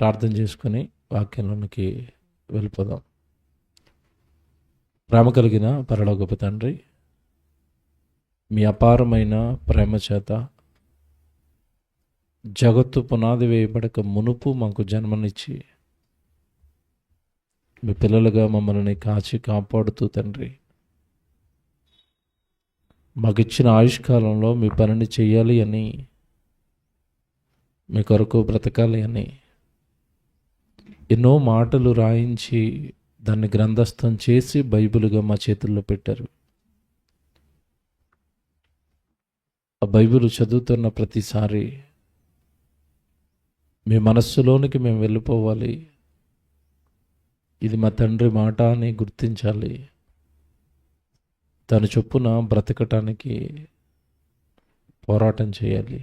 ప్రార్థన చేసుకొని వాక్యంలోనికి వెళ్ళిపోదాం. ప్రేమ కలిగిన పరలోకపు తండ్రి, మీ అపారమైన ప్రేమ చేత జగత్తు పునాది వేయబడక మునుపు మాకు జన్మనిచ్చి మీ పిల్లలుగా మమ్మల్ని కాచి కాపాడుతూ తండ్రి, మాకు ఇచ్చిన ఆయుష్కాలంలో మీ పనిని చెయ్యాలి అని, మీ కొరకు బ్రతకాలి అని ఎన్నో మాటలు రాయించి దాన్ని గ్రంథస్థం చేసి బైబిల్గా మా చేతుల్లో పెట్టారు. ఆ బైబిల్ చదువుతున్న ప్రతిసారి మీ మనస్సులోనికి మేము వెళ్ళిపోవాలి, ఇది మా తండ్రి మాట అని గుర్తించాలి, దాని చొప్పున బ్రతకటానికి పోరాటం చేయాలి.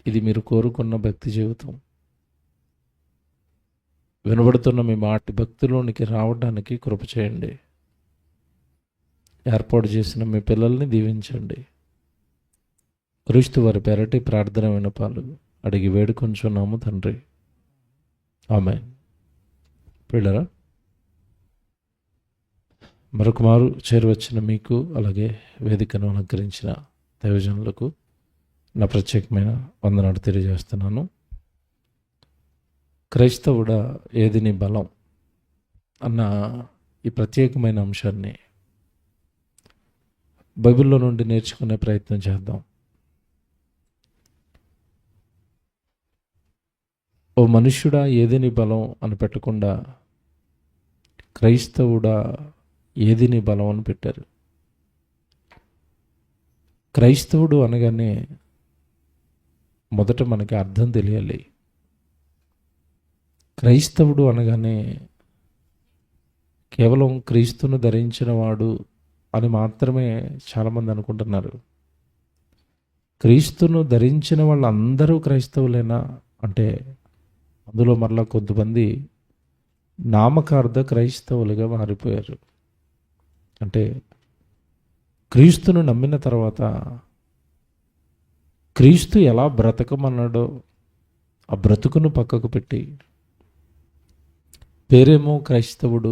ఇది మీరు కోరుకున్న భక్తి జీవితం. వినబడుతున్న మీ మాట భక్తిలోనికి రావడానికి కృప చేయండి. ఏర్పాటు చేసిన మీ పిల్లల్ని దీవించండి. క్రీస్తు వారి పెరటి ప్రార్థన వినపాలు అడిగి వేడుకొంచున్నాము తండ్రి, ఆమేన్. పిల్లరా, మరొక మారు చేరువచ్చిన మీకు, అలాగే వేదికను అలంకరించిన దైవజనులకు నా ప్రత్యేకమైన వందనాలు తెలియజేస్తున్నాను. క్రైస్తవుడా ఏది నీ బలం అన్న ఈ ప్రత్యేకమైన అంశాన్ని బైబిల్లో నుండి నేర్చుకునే ప్రయత్నం చేద్దాం. ఓ మనుష్యుడా ఏది నీ బలం అని పెట్టకుండా క్రైస్తవుడా ఏది నీ బలం అని పెట్టారు. క్రైస్తవుడు అనగానే మొదట మనకి అర్థం తెలియాలి. క్రైస్తవుడు అనగానే కేవలం క్రీస్తును ధరించిన వాడు అని మాత్రమే చాలామంది అనుకుంటున్నారు. క్రీస్తును ధరించిన వాళ్ళందరూ క్రైస్తవులేనా అంటే అందులో మరలా కొంతమంది నామకార్థ క్రైస్తవులుగా మారిపోయారు. అంటే క్రీస్తును నమ్మిన తర్వాత క్రీస్తు ఎలా బ్రతకమన్నాడో ఆ బ్రతుకును పక్కకు పెట్టి పేరేమో క్రైస్తవుడు,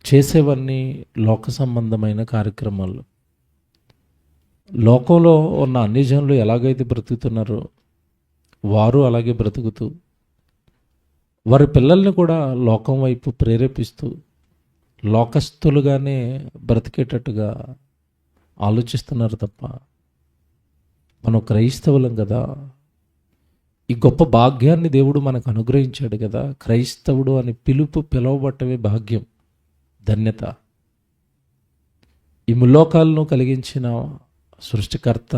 చేసేవన్నీ లోక సంబంధమైన కార్యక్రమాలు. లోకంలో ఉన్న అన్ని జనులు ఎలాగైతే బ్రతుకుతున్నారో వారు అలాగే బ్రతుకుతూ వారి పిల్లల్ని కూడా లోకం వైపు ప్రేరేపిస్తూ లోకస్తులుగానే బ్రతికేటట్టుగా ఆలోచిస్తున్నారు తప్ప మనం క్రైస్తవులం కదా, ఈ గొప్ప భాగ్యాన్ని దేవుడు మనకు అనుగ్రహించాడు కదా, క్రైస్తవుడు అని పిలువబట్టమే భాగ్యం, ధన్యత. ఈ ముల్లోకాలను కలిగించిన సృష్టికర్త,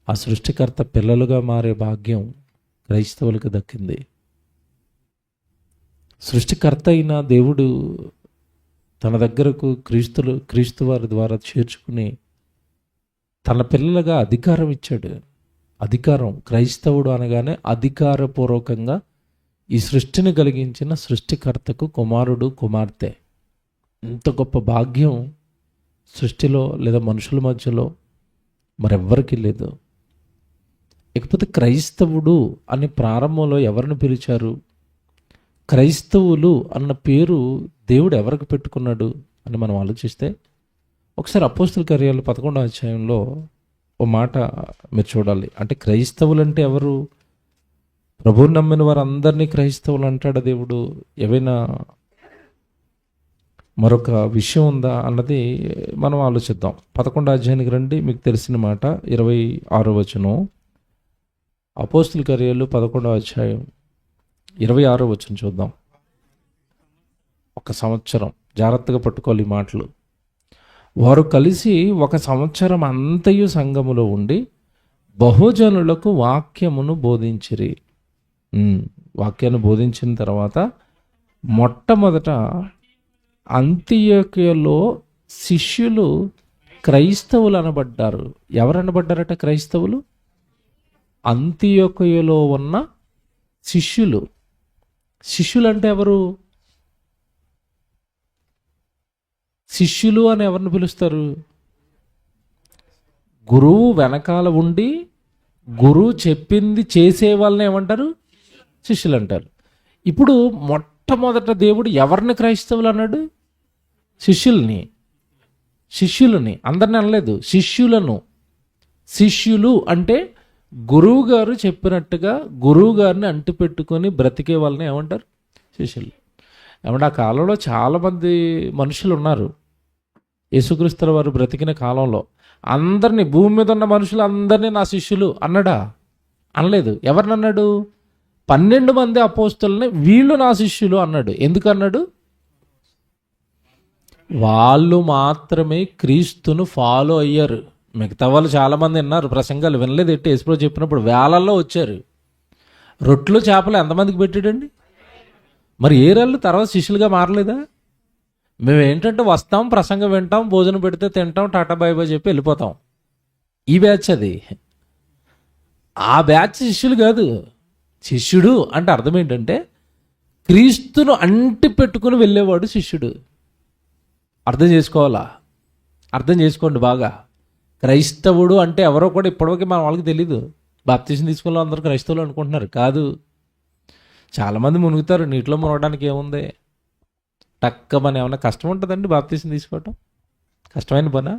ఆ సృష్టికర్త పిల్లలుగా మారే భాగ్యం క్రైస్తవులకు దక్కింది. సృష్టికర్త అయిన దేవుడు తన దగ్గరకు క్రీస్తు వారి ద్వారా చేర్చుకుని తన పిల్లలుగా అధికారం ఇచ్చాడు. అధికారం, క్రైస్తవుడు అనగానే అధికారపూర్వకంగా ఈ సృష్టిని కలిగించిన సృష్టికర్తకు కుమారుడు, కుమార్తె. ఇంత గొప్ప భాగ్యం సృష్టిలో లేదా మనుషుల మధ్యలో మరెవ్వరికీ లేదు. ఇకపోతే క్రైస్తవుడు అని ప్రారంభంలో ఎవరిని పిలిచారు? క్రైస్తవులు అన్న పేరు దేవుడు ఎవరికి పెట్టుకున్నాడు అని మనం ఆలోచిస్తే ఒకసారి అపోస్తల కార్యాలు 11వ అధ్యాయంలో ఓ మాట మీరు చూడాలి. అంటే క్రైస్తవులు అంటే ఎవరు? ప్రభువుని నమ్మిన వారు అందరినీ క్రైస్తవులు అంటాడు దేవుడు. ఏవైనా మరొక విషయం ఉందా అన్నది మనం ఆలోచిద్దాం. 11వ అధ్యాయానికి రండి, మీకు తెలిసిన మాట 26వ వచనం. అపోస్తల కార్యాలు 11వ అధ్యాయం 26వ వచనం చూద్దాం. ఒక సంవత్సరం, జాగ్రత్తగా పట్టుకోవాలి ఈ మాటలు. వారు కలిసి 1 సంవత్సరం అంతయు సంఘములో ఉండి బహుజనులకు వాక్యమును బోధించిరి. వాక్యాన్ని బోధించిన తర్వాత మొట్టమొదట అంతియోక్యలో శిష్యులు క్రైస్తవులు అనబడ్డారు. ఎవరు అనబడ్డారట క్రైస్తవులు? అంతియోక్యలో ఉన్న శిష్యులు. శిష్యులు అంటే ఎవరు? శిష్యులు అని ఎవరిని పిలుస్తారు? గురువు వెనకాల ఉండి గురువు చెప్పింది చేసే వాళ్ళని ఏమంటారు? శిష్యులు అంటారు. ఇప్పుడు మొట్టమొదట దేవుడు ఎవరిని క్రైస్తవులు అన్నాడు? శిష్యులని అందరిని అనలేదు, శిష్యులను. శిష్యులు అంటే గురువు గారు చెప్పినట్టుగా గురువు గారిని అంటిపెట్టుకొని బ్రతికే వాళ్ళని ఏమంటారు? శిష్యులు. ఏమంటే ఆ కాలంలో చాలామంది మనుషులు ఉన్నారు. యేసుక్రీస్తుల వారు బ్రతికిన కాలంలో అందరినీ, భూమి మీద ఉన్న మనుషులు అందరినీ నా శిష్యులు అన్నాడా? అనలేదు. ఎవరిని అన్నాడు? 12 మంది అపోస్తలుని వీళ్ళు నా శిష్యులు అన్నాడు. ఎందుకు అన్నాడు? వాళ్ళు మాత్రమే క్రీస్తును ఫాలో అయ్యారు. మిగతా వాళ్ళు చాలామంది విన్నారు, ప్రసంగాలు వినలేదు. ఎట్టి యేసుప్రభు చెప్పినప్పుడు వేలల్లో వచ్చారు. రొట్లు చేపలు ఎంతమందికి పెట్టాడండి? మరి ఏరాళ్ళు తర్వాత శిష్యులుగా మారలేదా? మేము ఏంటంటే వస్తాం, ప్రసంగం వింటాం, భోజనం పెడితే తింటాం, టాటా బాయ్ బాయ్ చెప్పి వెళ్ళిపోతాం. ఈ బ్యాచ్ అది. ఆ బ్యాచ్ శిష్యులు కాదు. శిష్యుడు అంటే అర్థం ఏంటంటే క్రీస్తును అంటి పెట్టుకుని వెళ్ళేవాడు శిష్యుడు. అర్థం చేసుకోవాలా? అర్థం చేసుకోండి బాగా. క్రైస్తవుడు అంటే ఎవరో కూడా ఇప్పటివరకు మన వాళ్ళకి తెలీదు. బాప్తీసం తీసుకున్న అందరూ క్రైస్తవులు అనుకుంటున్నారు. కాదు, చాలామంది మునుగుతారు. నీటిలో మునగడానికి ఏముంది? టక్కమని ఏమన్నా కష్టం ఉంటుందండి బాప్తీసం తీసుకోవటం? కష్టమైన పనా?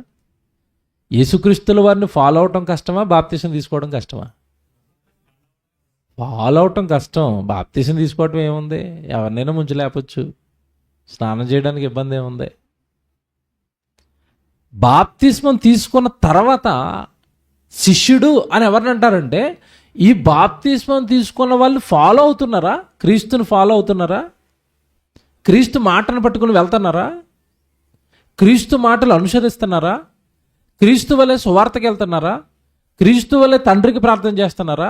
యేసుక్రీస్తుల వారిని ఫాలో అవటం కష్టమా, బాప్తీసం తీసుకోవడం కష్టమా? ఫాలో అవటం కష్టం. బాప్తీసం తీసుకోవటం ఏముంది? ఎవరినైనా ముంచి లేపొచ్చు. స్నానం చేయడానికి ఇబ్బంది ఏముంది? బాప్తిస్మం తీసుకున్న తర్వాత శిష్యుడు అని ఎవరిని అంటారంటే, ఈ బాప్తిస్మం తీసుకున్న వాళ్ళు ఫాలో అవుతున్నారా? క్రీస్తుని ఫాలో అవుతున్నారా? క్రీస్తు మాటను పట్టుకుని వెళ్తున్నారా? క్రీస్తు మాటలు అనుసరిస్తున్నారా? క్రీస్తు వలె సువార్తకి వెళ్తున్నారా? క్రీస్తు వలె తండ్రికి ప్రార్థన చేస్తున్నారా?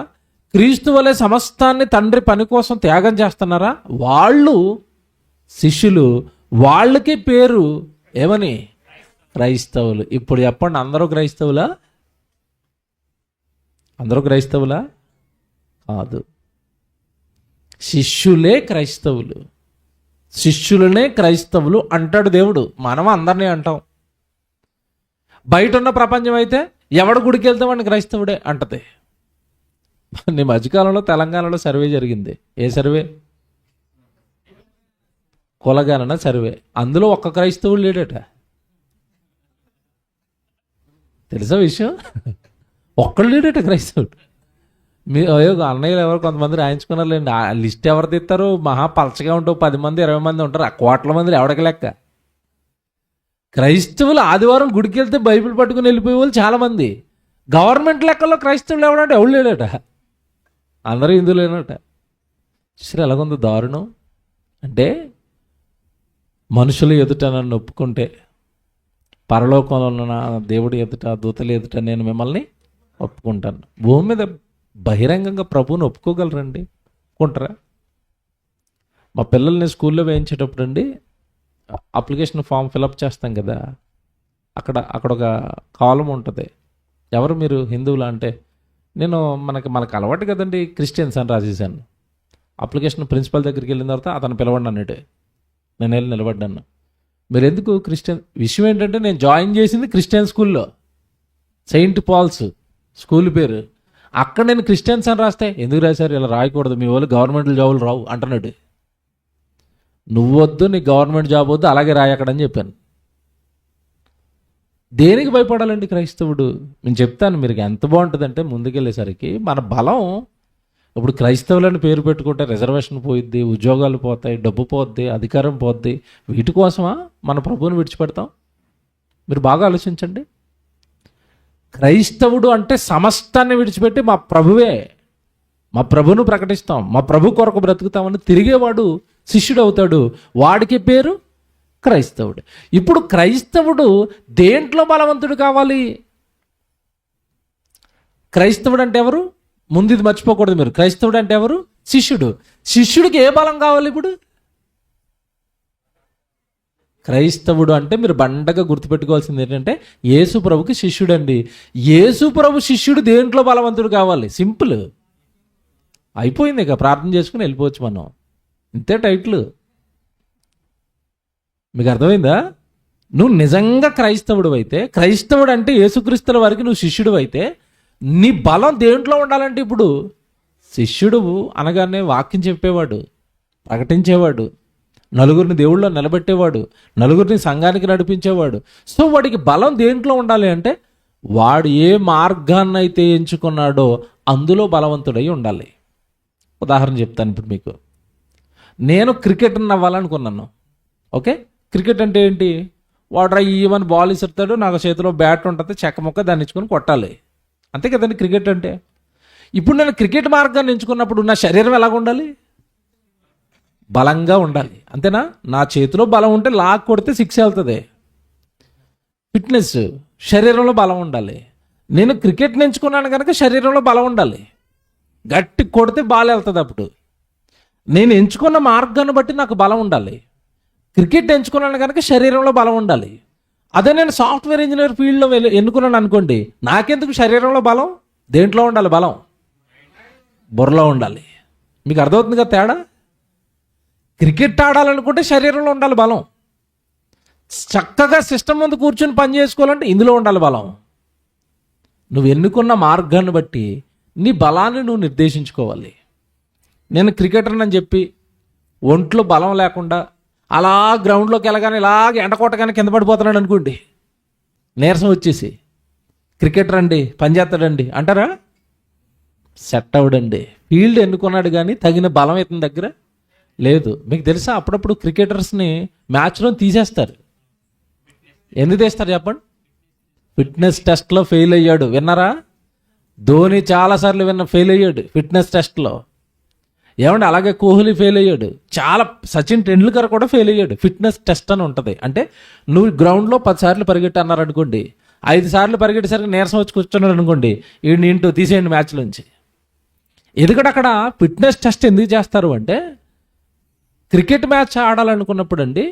క్రీస్తు వలె సమస్తాన్ని తండ్రి పని కోసం త్యాగం చేస్తున్నారా? వాళ్ళు శిష్యులు. వాళ్ళకి పేరు ఏమని? క్రైస్తవులు. ఇప్పుడు చెప్పండి, అందరూ క్రైస్తవులా? అందరూ క్రైస్తవులా? కాదు. శిష్యులే క్రైస్తవులు. శిష్యులనే క్రైస్తవులు అంటాడు దేవుడు. మనం అందరినీ అంటాం. బయట ఉన్న ప్రపంచం అయితే ఎవడు గుడికి వెళ్తే వాడిని క్రైస్తవుడే అంటది. ఈ మధ్యకాలంలో తెలంగాణలో సర్వే జరిగింది. ఏ సర్వే? కులగణన సర్వే. అందులో ఒక్క క్రైస్తవుడు లేడట. తెలుసా విషయం? ఒక్కడు లేడట క్రైస్తవుడు. మీ అన్నయ్యలు ఎవరు కొంతమంది రాయించుకున్నారులేండి. ఆ లిస్ట్ ఎవరు తీస్తారు? మహా పలచగా ఉంటావు, 10 మంది 20 మంది ఉంటారు. ఆ కోట్ల మంది ఎవడికి లెక్క? క్రైస్తవులు ఆదివారం గుడికి వెళ్తే బైబిల్ పట్టుకుని వెళ్ళిపోయే వాళ్ళు చాలామంది. గవర్నమెంట్ లెక్కల్లో క్రైస్తవులు ఎవడంటే ఎవడు లేడట. అందరూ హిందువులేనట. సరే, ఎలాగుంది దారుణం అంటే, మనుషులు ఎదుట నన్ను ఒప్పుకుంటే పరలోకంలో ఉన్న దేవుడి ఎదుట, దూతల ఎదుట నేను మిమ్మల్ని ఒప్పుకుంటాను. భూమి మీద బహిరంగంగా ప్రభువుని ఒప్పుకోగలరండి? ఒప్పుకుంటారా? మా పిల్లల్ని స్కూల్లో వేయించేటప్పుడు అండి, అప్లికేషన్ ఫామ్ ఫిలప్ చేస్తాం కదా, అక్కడ ఒక కాలం ఉంటుంది. ఎవరు మీరు హిందువులా అంటే, నేను మనకు అలవాటు కదండి క్రిస్టియన్స్ అని రాసేసాను. అప్లికేషన్ ప్రిన్సిపల్ దగ్గరికి వెళ్ళిన తర్వాత అతను పిలవండి అన్నట్టు నేను వెళ్ళి నిలబడ్డాను. మీరు ఎందుకు క్రిస్టియన్? విషయం ఏంటంటే, నేను జాయిన్ చేసింది క్రిస్టియన్ స్కూల్లో, సెయింట్ పాల్స్ స్కూల్ పేరు. అక్కడ నేను క్రిస్టియన్స్ అని రాస్తే, ఎందుకు రాశారు? ఇలా రాయకూడదు, మీ వాళ్ళు గవర్నమెంట్ జాబులు రావు అంటున్నాడు. నువ్వొద్దు, నీ గవర్నమెంట్ జాబ్ వద్దు, అలాగే రాయి అక్కడ అని చెప్పాను. దేనికి భయపడాలండి క్రైస్తవుడు? నేను చెప్తాను మీరు ఎంత బాగుంటుందంటే, ముందుకెళ్ళేసరికి మన బలం. ఇప్పుడు క్రైస్తవులని పేరు పెట్టుకుంటే రిజర్వేషన్ పోయిద్ది, ఉద్యోగాలు పోతాయి, డబ్బు పోద్ది, అధికారం పోద్ది. వీటి కోసమా మన ప్రభువుని విడిచిపెడతాం? మీరు బాగా ఆలోచించండి. క్రైస్తవుడు అంటే సమస్తాన్ని విడిచిపెట్టి మా ప్రభువే, మా ప్రభును ప్రకటిస్తాం, మా ప్రభు కొరకు బ్రతుకుతామని తిరిగేవాడు శిష్యుడు అవుతాడు. వాడికి పేరు క్రైస్తవుడు. ఇప్పుడు క్రైస్తవుడు దేంట్లో బలవంతుడు కావాలి? క్రైస్తవుడు అంటే ఎవరు? ముందు ఇది మర్చిపోకూడదు మీరు. క్రైస్తవుడు అంటే ఎవరు? శిష్యుడు. శిష్యుడికి ఏ బలం కావాలి ఇప్పుడు? క్రైస్తవుడు అంటే మీరు బండగా గుర్తుపెట్టుకోవాల్సింది ఏంటంటే, యేసు ప్రభుకి శిష్యుడు అండి. యేసు ప్రభు శిష్యుడు దేంట్లో బలవంతుడు కావాలి? సింపుల్, అయిపోయింది. ఇక ప్రార్థన చేసుకుని వెళ్ళిపోవచ్చు మనం. ఇంతే టైటిల్. మీకు అర్థమైందా? నువ్వు నిజంగా క్రైస్తవుడు అయితే, క్రైస్తవుడు అంటే యేసుక్రీస్తుల వారికి నువ్వు శిష్యుడు అయితే, నీ బలం దేంట్లో ఉండాలంటే ఇప్పుడు శిష్యుడు అనగానే వాక్యం చెప్పేవాడు, ప్రకటించేవాడు, నలుగురిని దేవుళ్ళో నిలబెట్టేవాడు, నలుగురిని సంఘానికి నడిపించేవాడు. సో వాడికి బలం దేంట్లో ఉండాలి అంటే వాడు ఏ మార్గాన్ని అయితే ఎంచుకున్నాడో అందులో బలవంతుడై ఉండాలి. ఉదాహరణ చెప్తాను ఇప్పుడు మీకు. నేను క్రికెటర్ని అవ్వాలనుకున్నాను. ఓకే, క్రికెట్ అంటే ఏంటి? వాడు ఈవెన్ బాల్ ఇస్తాడు, నాకు చేతిలో బ్యాట్ ఉంటుంది, చెక్క ముక్క దాన్ని ఇచ్చుకొని కొట్టాలి, అంతే కదండి క్రికెట్ అంటే. ఇప్పుడు నేను క్రికెట్ మార్గాన్ని ఎంచుకున్నప్పుడు నా శరీరం ఎలాగ ఉండాలి? బలంగా ఉండాలి, అంతేనా? నా చేతిలో బలం ఉంటే లాక్ కొడితే సిక్స్ వెళ్తుంది. ఫిట్నెస్, శరీరంలో బలం ఉండాలి. నేను క్రికెట్ని ఎంచుకున్నాను కనుక శరీరంలో బలం ఉండాలి, గట్టి కొడితే బాల్ వెళ్తుంది. అప్పుడు నేను ఎంచుకున్న మార్గాన్ని బట్టి నాకు బలం ఉండాలి. క్రికెట్ ఎంచుకున్నాను కనుక శరీరంలో బలం ఉండాలి. అదే నేను సాఫ్ట్వేర్ ఇంజనీర్ ఫీల్డ్లో ఎన్నుకున్నాను అనుకోండి, నాకెందుకు శరీరంలో బలం? దేంట్లో ఉండాలి బలం? బుర్రలో ఉండాలి. మీకు అర్థమవుతుంది కదా తేడా? క్రికెట్ ఆడాలనుకుంటే శరీరంలో ఉండాలి బలం. చక్కగా సిస్టమ్ ముందు కూర్చొని పని చేసుకోవాలంటే ఇందులో ఉండాలి బలం. నువ్వు ఎన్నుకున్న మార్గాన్ని బట్టి నీ బలాన్ని నువ్వు నిర్దేశించుకోవాలి. నేను క్రికెటర్ని అని చెప్పి ఒంట్లో బలం లేకుండా అలా గ్రౌండ్లోకి వెళ్ళగానే ఇలాగ ఎండకొట్టగానే కింద పడిపోతున్నాడు అనుకోండి, నీరసం వచ్చేసి, క్రికెటర్ అండి పని చేస్తాడండి అంటారా? సెట్ అవడండి. ఫీల్డ్ ఎన్నుకున్నాడు కానీ తగిన బలం ఇతని దగ్గర లేదు. మీకు తెలుసా, అప్పుడప్పుడు క్రికెటర్స్ని మ్యాచ్లో తీసేస్తారు. ఎందుకు తీస్తారు చెప్పండి? ఫిట్నెస్ టెస్ట్లో ఫెయిల్ అయ్యాడు, విన్నారా? ధోని చాలాసార్లు ఫెయిల్ అయ్యాడు ఫిట్నెస్ టెస్ట్లో. ఏమంటే అలాగే కోహ్లీ ఫెయిల్ అయ్యాడు, చాలా సచిన్ టెండూల్కర్ కూడా ఫెయిల్ అయ్యాడు. ఫిట్నెస్ టెస్ట్ అని ఉంటుంది. అంటే నువ్వు గ్రౌండ్లో 10 సార్లు పరిగెట్టి అన్నారు అనుకోండి, 5 సార్లు పరిగెట్టేసరికి నీరసం వచ్చి కూర్చున్నాడు అనుకోండి, వీడిని ఇంటూ తీసేయండి మ్యాచ్లోంచి. ఎందుకంటే అక్కడ ఫిట్నెస్ టెస్ట్ ఎందుకు చేస్తారు అంటే, క్రికెట్ మ్యాచ్ ఆడాలనుకున్నప్పుడు అండి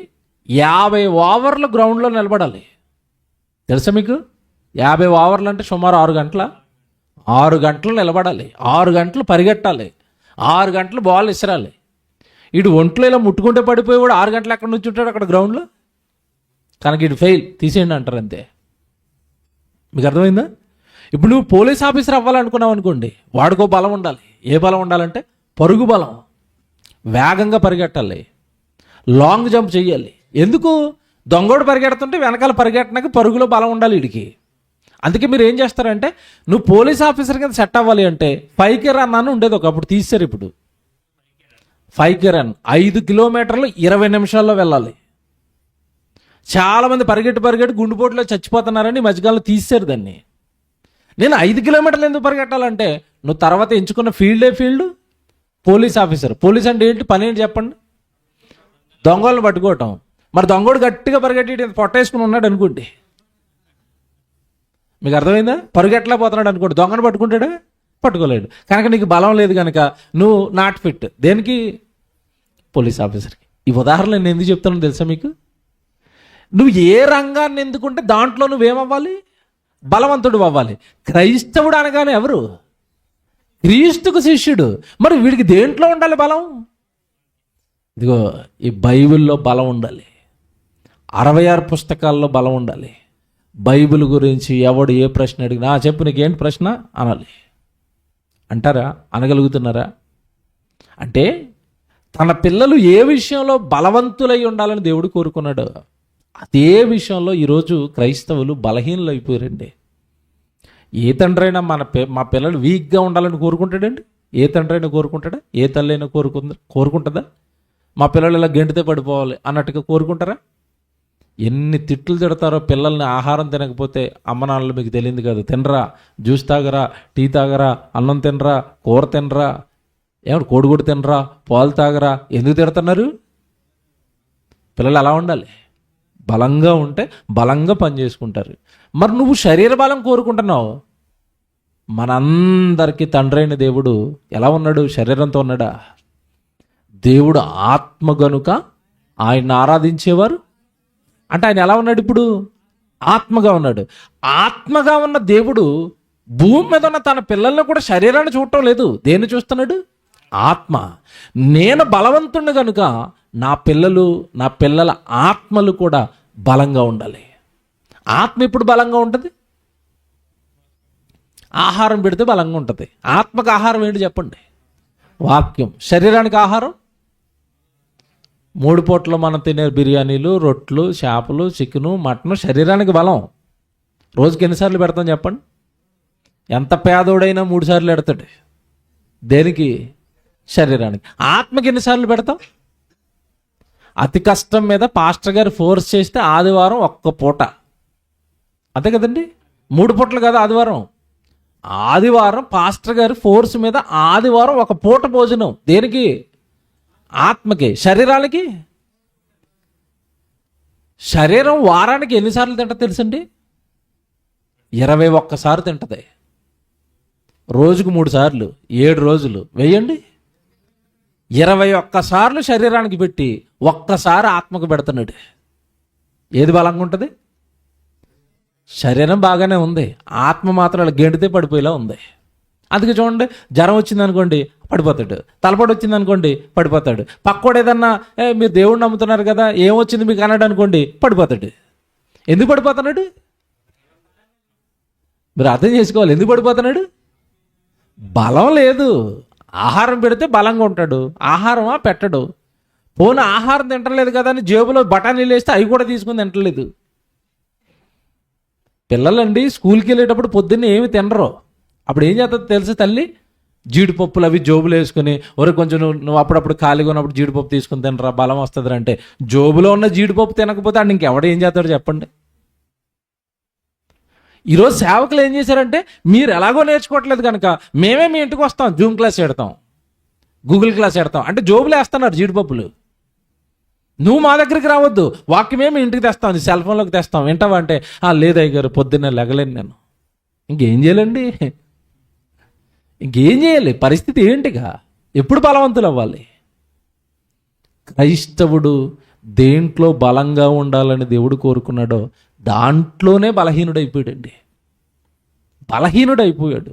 50 ఓవర్లు గ్రౌండ్లో నిలబడాలి. తెలుసా మీకు? 50 ఓవర్లు అంటే సుమారు 6 గంటల 6 గంటలు నిలబడాలి, 6 గంటలు పరిగెట్టాలి, 6 గంటలు బాల్ ఇసరాలి. ఇటు ఒంట్లో ఇలా ముట్టుకుంటే పడిపోయి కూడా 6 గంటలు ఎక్కడ నుంచి ఉంటాడు అక్కడ గ్రౌండ్లో. కనుక ఇటు ఫెయిల్, తీసేయండి అంటారు అంతే. మీకు అర్థమైందా? ఇప్పుడు నువ్వు పోలీస్ ఆఫీసర్ అవ్వాలనుకున్నావు అనుకోండి, వాడికో బలం ఉండాలి. ఏ బలం ఉండాలంటే పరుగు బలం, వేగంగా పరిగెట్టాలి, లాంగ్ జంప్ చేయాలి. ఎందుకు? దొంగోడు పరిగెడుతుంటే వెనకాల పరిగెట్టడానికి పరుగులో బలం ఉండాలి వీడికి. అందుకే మీరు ఏం చేస్తారంటే, నువ్వు పోలీస్ ఆఫీసర్ కింద సెట్ అవ్వాలి అంటే 5K రన్ అని ఉండేది ఒకప్పుడు, తీశారు ఇప్పుడు. 5K రన్ 5 కిలోమీటర్లు 20 నిమిషాల్లో వెళ్ళాలి. చాలామంది పరిగెట్టి గుండెపోటులో చచ్చిపోతున్నారని మధ్యకాలంలో తీశారు దాన్ని. నేను 5 కిలోమీటర్లు ఎందుకు పరిగెట్టాలంటే, నువ్వు తర్వాత ఎంచుకున్న ఫీల్డ్ పోలీస్ ఆఫీసర్. పోలీస్ అంటే ఏంటి? పని ఏంటి చెప్పండి? దొంగలను పట్టుకోవటం. మరి దొంగోడు గట్టిగా పరిగెట్టి పొట్టేసుకుని ఉన్నాడు అనుకోండి, మీకు అర్థమైందా? పరిగెట్టలేకపోతున్నాడు అనుకోండి, దొంగను పట్టుకుంటాడా? పట్టుకోలేడు. కనుక నీకు బలం లేదు కనుక నువ్వు నాట్ ఫిట్. దేనికి? పోలీస్ ఆఫీసర్కి. ఈ ఉదాహరణ నేను ఎందుకు చెప్తానో తెలుసా మీకు? నువ్వు ఏ రంగాన్ని ఎందుకుంటే దాంట్లో నువ్వేమవ్వాలి? బలవంతుడు అవ్వాలి. క్రైస్తవుడు అనగానే ఎవరు? క్రీస్తుకు శిష్యుడు. మరి వీడికి దేంట్లో ఉండాలి బలం? ఇదిగో ఈ బైబిల్లో బలం ఉండాలి, 66 పుస్తకాల్లో బలం ఉండాలి. బైబిల్ గురించి ఎవడు ఏ ప్రశ్న అడిగినా చెప్పు నీకేంటి ప్రశ్న అనాలి. అంటారా? అనగలుగుతున్నారా? అంటే తన పిల్లలు ఏ విషయంలో బలవంతులై ఉండాలని దేవుడు కోరుకున్నాడు, అదే విషయంలో ఈరోజు క్రైస్తవులు బలహీనలు అయిపోయారండి. ఏ తండ్రి అయినా మా పిల్లలు వీక్గా ఉండాలని కోరుకుంటాడండి? ఏ తండ్రి అయినా కోరుకుంటాడా? ఏ తల్లి అయినా కోరుకుంటుందా? మా పిల్లలు ఇలా గెంటితే పడిపోవాలి అన్నట్టుగా కోరుకుంటారా? ఎన్ని తిట్లు తిడతారో పిల్లల్ని. ఆహారం తినకపోతే అమ్మ నాన్నలు మీకు తెలియదు కాదు. తినరా, జ్యూస్ తాగరా, టీ తాగరా, అన్నం తినరా, కూర తినరా, ఏమంటే కోడిగుడ్డు తినరా, పాలు తాగరా. ఎందుకు తిడుతున్నారు? పిల్లలు అలా ఉండాలి, బలంగా ఉంటే బలంగా పని చేసుకుంటారు. మరి నువ్వు శరీర బలం కోరుకుంటున్నావు. మనందరికీ తండ్రి అయిన దేవుడు ఎలా ఉన్నాడు? శరీరంతో ఉన్నాడా? దేవుడు ఆత్మ గనుక ఆయన ఆరాధించేవారు. అంటే ఆయన ఎలా ఉన్నాడు? ఇప్పుడు ఆత్మగా ఉన్నాడు. ఆత్మగా ఉన్న దేవుడు భూమి మీద ఉన్న తన పిల్లల్ని కూడా శరీరాన్ని చూడటం లేదు. దేన్ని చూస్తున్నాడు? ఆత్మ. నేను బలవంతుడిని కనుక నా పిల్లల ఆత్మలు కూడా బలంగా ఉండాలి. ఆత్మ ఎప్పుడు బలంగా ఉంటుంది? ఆహారం పెడితే బలంగా ఉంటుంది. ఆత్మకు ఆహారం ఏంటి చెప్పండి? వాక్యం. శరీరానికి ఆహారం 3 పూటలు మనం తినే బిర్యానీలు, రొట్లు, చేపలు, చికెను, మటను శరీరానికి బలం. రోజుకి ఎన్నిసార్లు పెడతాం చెప్పండి? ఎంత పేదోడైనా 3 సార్లు పెడతాడు. దేనికి? శరీరానికి. ఆత్మకి ఎన్నిసార్లు పెడతాం? అతి కష్టం మీద పాస్టర్ గారు ఫోర్స్ చేస్తే ఆదివారం ఒక్క పూట, అంతే కదండి? 3 పూటలు కదా ఆదివారం. ఆదివారం పాస్టర్ గారి ఫోర్స్ మీద ఆదివారం ఒక పూట భోజనం. దేనికి? ఆత్మకి. శరీరానికి? శరీరం వారానికి ఎన్నిసార్లు తింటుంది తెలుసండి? 21 సార్లు తింటుంది. రోజుకు 3 సార్లు, 7 రోజులు వేయండి. 21 సార్లు శరీరానికి పెట్టి ఒక్కసారి ఆత్మకు పెడుతున్నాడు. ఏది బలంగా ఉంటుంది? శరీరం బాగానే ఉంది, ఆత్మ మాత్రం అలా గెంటితే పడిపోయేలా ఉంది. అందుకే చూడండి, జ్వరం వచ్చింది అనుకోండి పడిపోతాడు, తలపడి వచ్చింది అనుకోండి పడిపోతాడు. పక్కోడు ఏదన్నా మీరు దేవుడిని నమ్ముతున్నారు కదా, ఏమొచ్చింది మీకు అన్నాడు అనుకోండి పడిపోతాడు. ఎందుకు పడిపోతున్నాడు? మీరు అర్థం చేసుకోవాలి. ఎందుకు పడిపోతున్నాడు? బలం లేదు. ఆహారం పెడితే బలంగా ఉంటాడు. ఆహారమా పెట్టడు. పోనీ ఆహారం తింటలేదు కదా అని జేబులో బఠానీలు వేస్తే అవి కూడా తీసుకుని తింటలేదు. పిల్లలండి స్కూల్కి వెళ్ళేటప్పుడు పొద్దున్నే ఏమి తినరు. అప్పుడు ఏం చేస్తుంది తెలుసు తల్లి? జీడిపప్పులు అవి జోబులు వేసుకుని, ఒరే కొంచెం నువ్వు అప్పుడప్పుడు ఖాళీగా ఉన్నప్పుడు జీడిపప్పు తీసుకుని తినరా, బలం వస్తుంది అంటే. జోబులో ఉన్న జీడిపప్పు తినకపోతే ఆడు ఇంకెవడ ఏం చేస్తాడు చెప్పండి? ఈరోజు సేవకులు ఏం చేశారంటే, మీరు ఎలాగో నేర్చుకోవట్లేదు కనుక మేమే మీ ఇంటికి వస్తాం, జూమ్ క్లాస్ పెడతాం, గూగుల్ క్లాస్ పెడతాం అంటే జోబులు వేస్తున్నారు జీడిపప్పులు. నువ్వు మా దగ్గరికి రావద్దు, వాక్యమే మీ ఇంటికి తెస్తాం, నీ సెల్ ఫోన్లోకి తెస్తాం, వింటావా అంటే లేదయ్య గారు పొద్దున్నే లెగలేను నేను. ఇంకేం చేయాలండి? ఇంకేం చేయాలి? పరిస్థితి ఏంటిగా? ఎప్పుడు బలవంతులు అవ్వాలి? క్రైస్తవుడు దేంట్లో బలంగా ఉండాలని దేవుడు కోరుకున్నాడో దాంట్లోనే బలహీనుడైపోయాడండి. బలహీనుడైపోయాడు.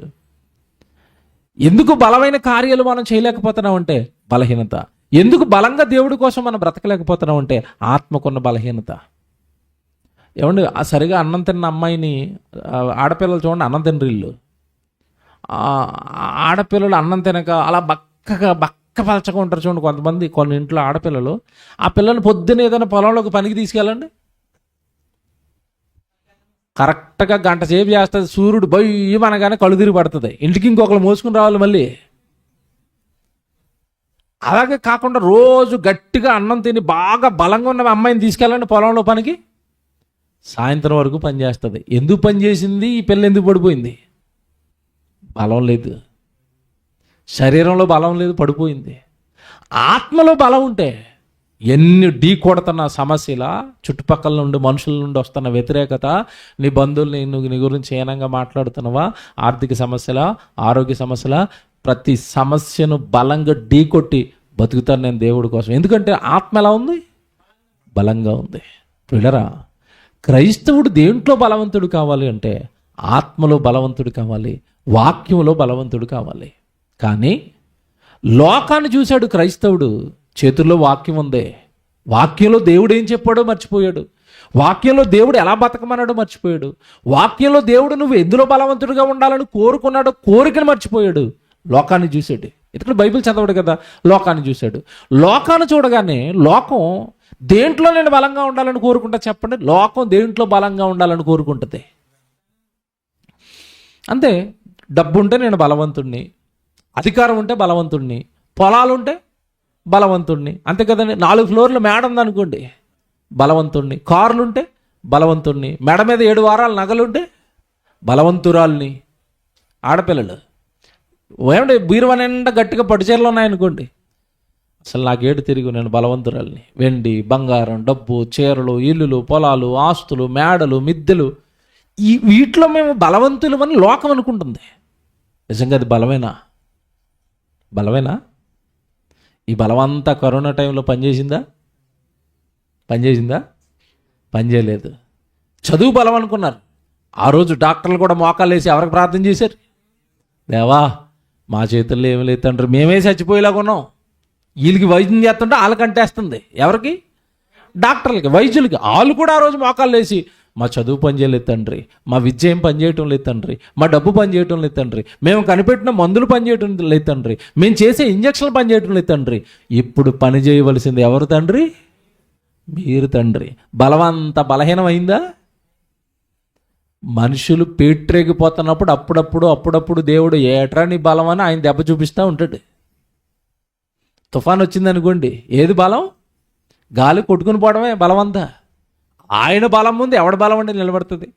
ఎందుకు బలమైన కార్యాలు మనం చేయలేకపోతున్నాం అంటే బలహీనత. ఎందుకు బలంగా దేవుడి కోసం మనం బ్రతకలేకపోతున్నాం అంటే ఆత్మకున్న బలహీనత. ఏమండి, సరిగా అన్నం తిన్న అమ్మాయిని, ఆడపిల్లలు చూడండి అన్నం తినరిల్లు, ఆడపిల్లలు అన్నం తినక అలా బక్క పలచగా ఉంటారు చూడండి కొంతమంది. కొన్ని ఇంట్లో ఆడపిల్లలు ఆ పిల్లల్ని పొద్దున్న ఏదైనా పొలంలోకి పనికి తీసుకెళ్ళండి, కరెక్ట్గా గంట సేపు చేస్తుంది, సూర్యుడు బొయ్యమనగానే కళ్ళు తిరిగి పడుతుంది, ఇంటికి ఇంకొకరు మోసుకుని రావాలి మళ్ళీ. అలాగే కాకుండా రోజు గట్టిగా అన్నం తిని బాగా బలంగా ఉన్న అమ్మాయిని తీసుకెళ్ళండి పొలంలో పనికి, సాయంత్రం వరకు పని చేస్తుంది. ఎందుకు పని చేసింది? ఈ పిల్ల ఎందుకు పడిపోయింది? బలం లేదు. శరీరంలో బలం లేదు, పడిపోయింది. ఆత్మలో బలం ఉంటే ఎన్ని ఢీ కొడుతున్న సమస్యల, చుట్టుపక్కల నుండి మనుషుల నుండి వస్తున్న వ్యతిరేకత, నీ బంధువులు నీ గురించి ఏనంగా మాట్లాడుతున్నావా, ఆర్థిక సమస్యల, ఆరోగ్య సమస్యల, ప్రతి సమస్యను బలంగా ఢీ కొట్టి బతుకుతాను నేను దేవుడి కోసం. ఎందుకంటే ఆత్మ ఎలా ఉంది? బలంగా ఉంది. పిల్లరా, క్రైస్తవుడు దేంట్లో బలవంతుడు కావాలి అంటే ఆత్మలో బలవంతుడు కావాలి, వాక్యంలో బలవంతుడు కావాలి. కానీ లోకాన్ని చూశాడు క్రైస్తవుడు, చేతుల్లో వాక్యం ఉంది, వాక్యంలో దేవుడు ఏం చెప్పాడో మర్చిపోయాడు, వాక్యంలో దేవుడు ఎలా బతకమన్నాడో మర్చిపోయాడు, వాక్యంలో దేవుడు నువ్వు ఎందులో బలవంతుడిగా ఉండాలని కోరుకున్నాడో కోరికను మర్చిపోయాడు. లోకాన్ని చూశాడు. ఎందుకంటే బైబిల్ చదవడు కదా, లోకాన్ని చూశాడు. లోకాన్ని చూడగానే లోకం దేంట్లో నేను బలంగా ఉండాలని కోరుకుంటా చెప్పండి? లోకం దేంట్లో బలంగా ఉండాలని కోరుకుంటుంది? అంతే. డబ్బు ఉంటే నేను బలవంతుణ్ణి, అధికారం ఉంటే బలవంతుణ్ణి, పొలాలుంటే బలవంతుణ్ణి, అంతే కదండి. 4 ఫ్లోర్ల మేడ ఉందనుకోండి బలవంతుణ్ణి, కార్లుంటే బలవంతుణ్ణి, మెడ మీద 7 వారాల నగలుంటే బలవంతురాల్ని. ఆడపిల్లలు ఏమంటే బీరువా నిండా గట్టిగా పట్టుచీరలు ఉన్నాయనుకోండి, అసలు నాకేడు తిరిగి నేను బలవంతురాల్ని. వెండి, బంగారం, డబ్బు, చీరలు, ఇల్లులు, పొలాలు, ఆస్తులు, మేడలు, మిద్దెలు, వీటిలో మేము బలవంతులు అని లోకం అనుకుంటుంది. నిజంగా అది బలమేనా? బలమేనా? ఈ బలమంతా కరోనా టైంలో పనిచేసిందా? పనిచేయలేదు. చదువు బలం అనుకున్నారు. ఆ రోజు డాక్టర్లు కూడా మోకాలు వేసి ఎవరికి ప్రార్థన చేశారు? దేవా మా చేతుల్లో ఏమి లేదు తండ్రి, మేమే చచ్చిపోయేలాగా ఉన్నాం. వీళ్ళకి వైద్యం చేస్తుంటే వాళ్ళకి అంటేస్తుంది. ఎవరికి? డాక్టర్లకి, వైద్యులకి. వాళ్ళు కూడా ఆ రోజు మోకాలు వేసి మా చదువు పని చేయలేదు తండ్రి, మా విద్య ఏం పని చేయటం లేదు తండ్రి, మా డబ్బు పని చేయటం లేదు తండ్రి, మేము కనిపెట్టిన మందులు పని చేయటం లేదు తండ్రి, మేము చేసే ఇంజక్షన్లు పని చేయటం లేదు తండ్రి. ఇప్పుడు పని చేయవలసింది ఎవరు తండ్రి? మీరు తండ్రి. బలవంత బలహీనమైందా? మనుషులు పేట్రేగిపోతున్నప్పుడు అప్పుడప్పుడు దేవుడు ఏట్రా నీ బలం అని ఆయన దెబ్బ చూపిస్తూ ఉంటాడు. తుఫాన్ వచ్చిందనుకోండి, ఏది బలం? గాలి కొట్టుకుని పోవడమే బలమంతా. ఆయన బలం ముందు ఎవడ బలం అంటే నిలబడుతుంది?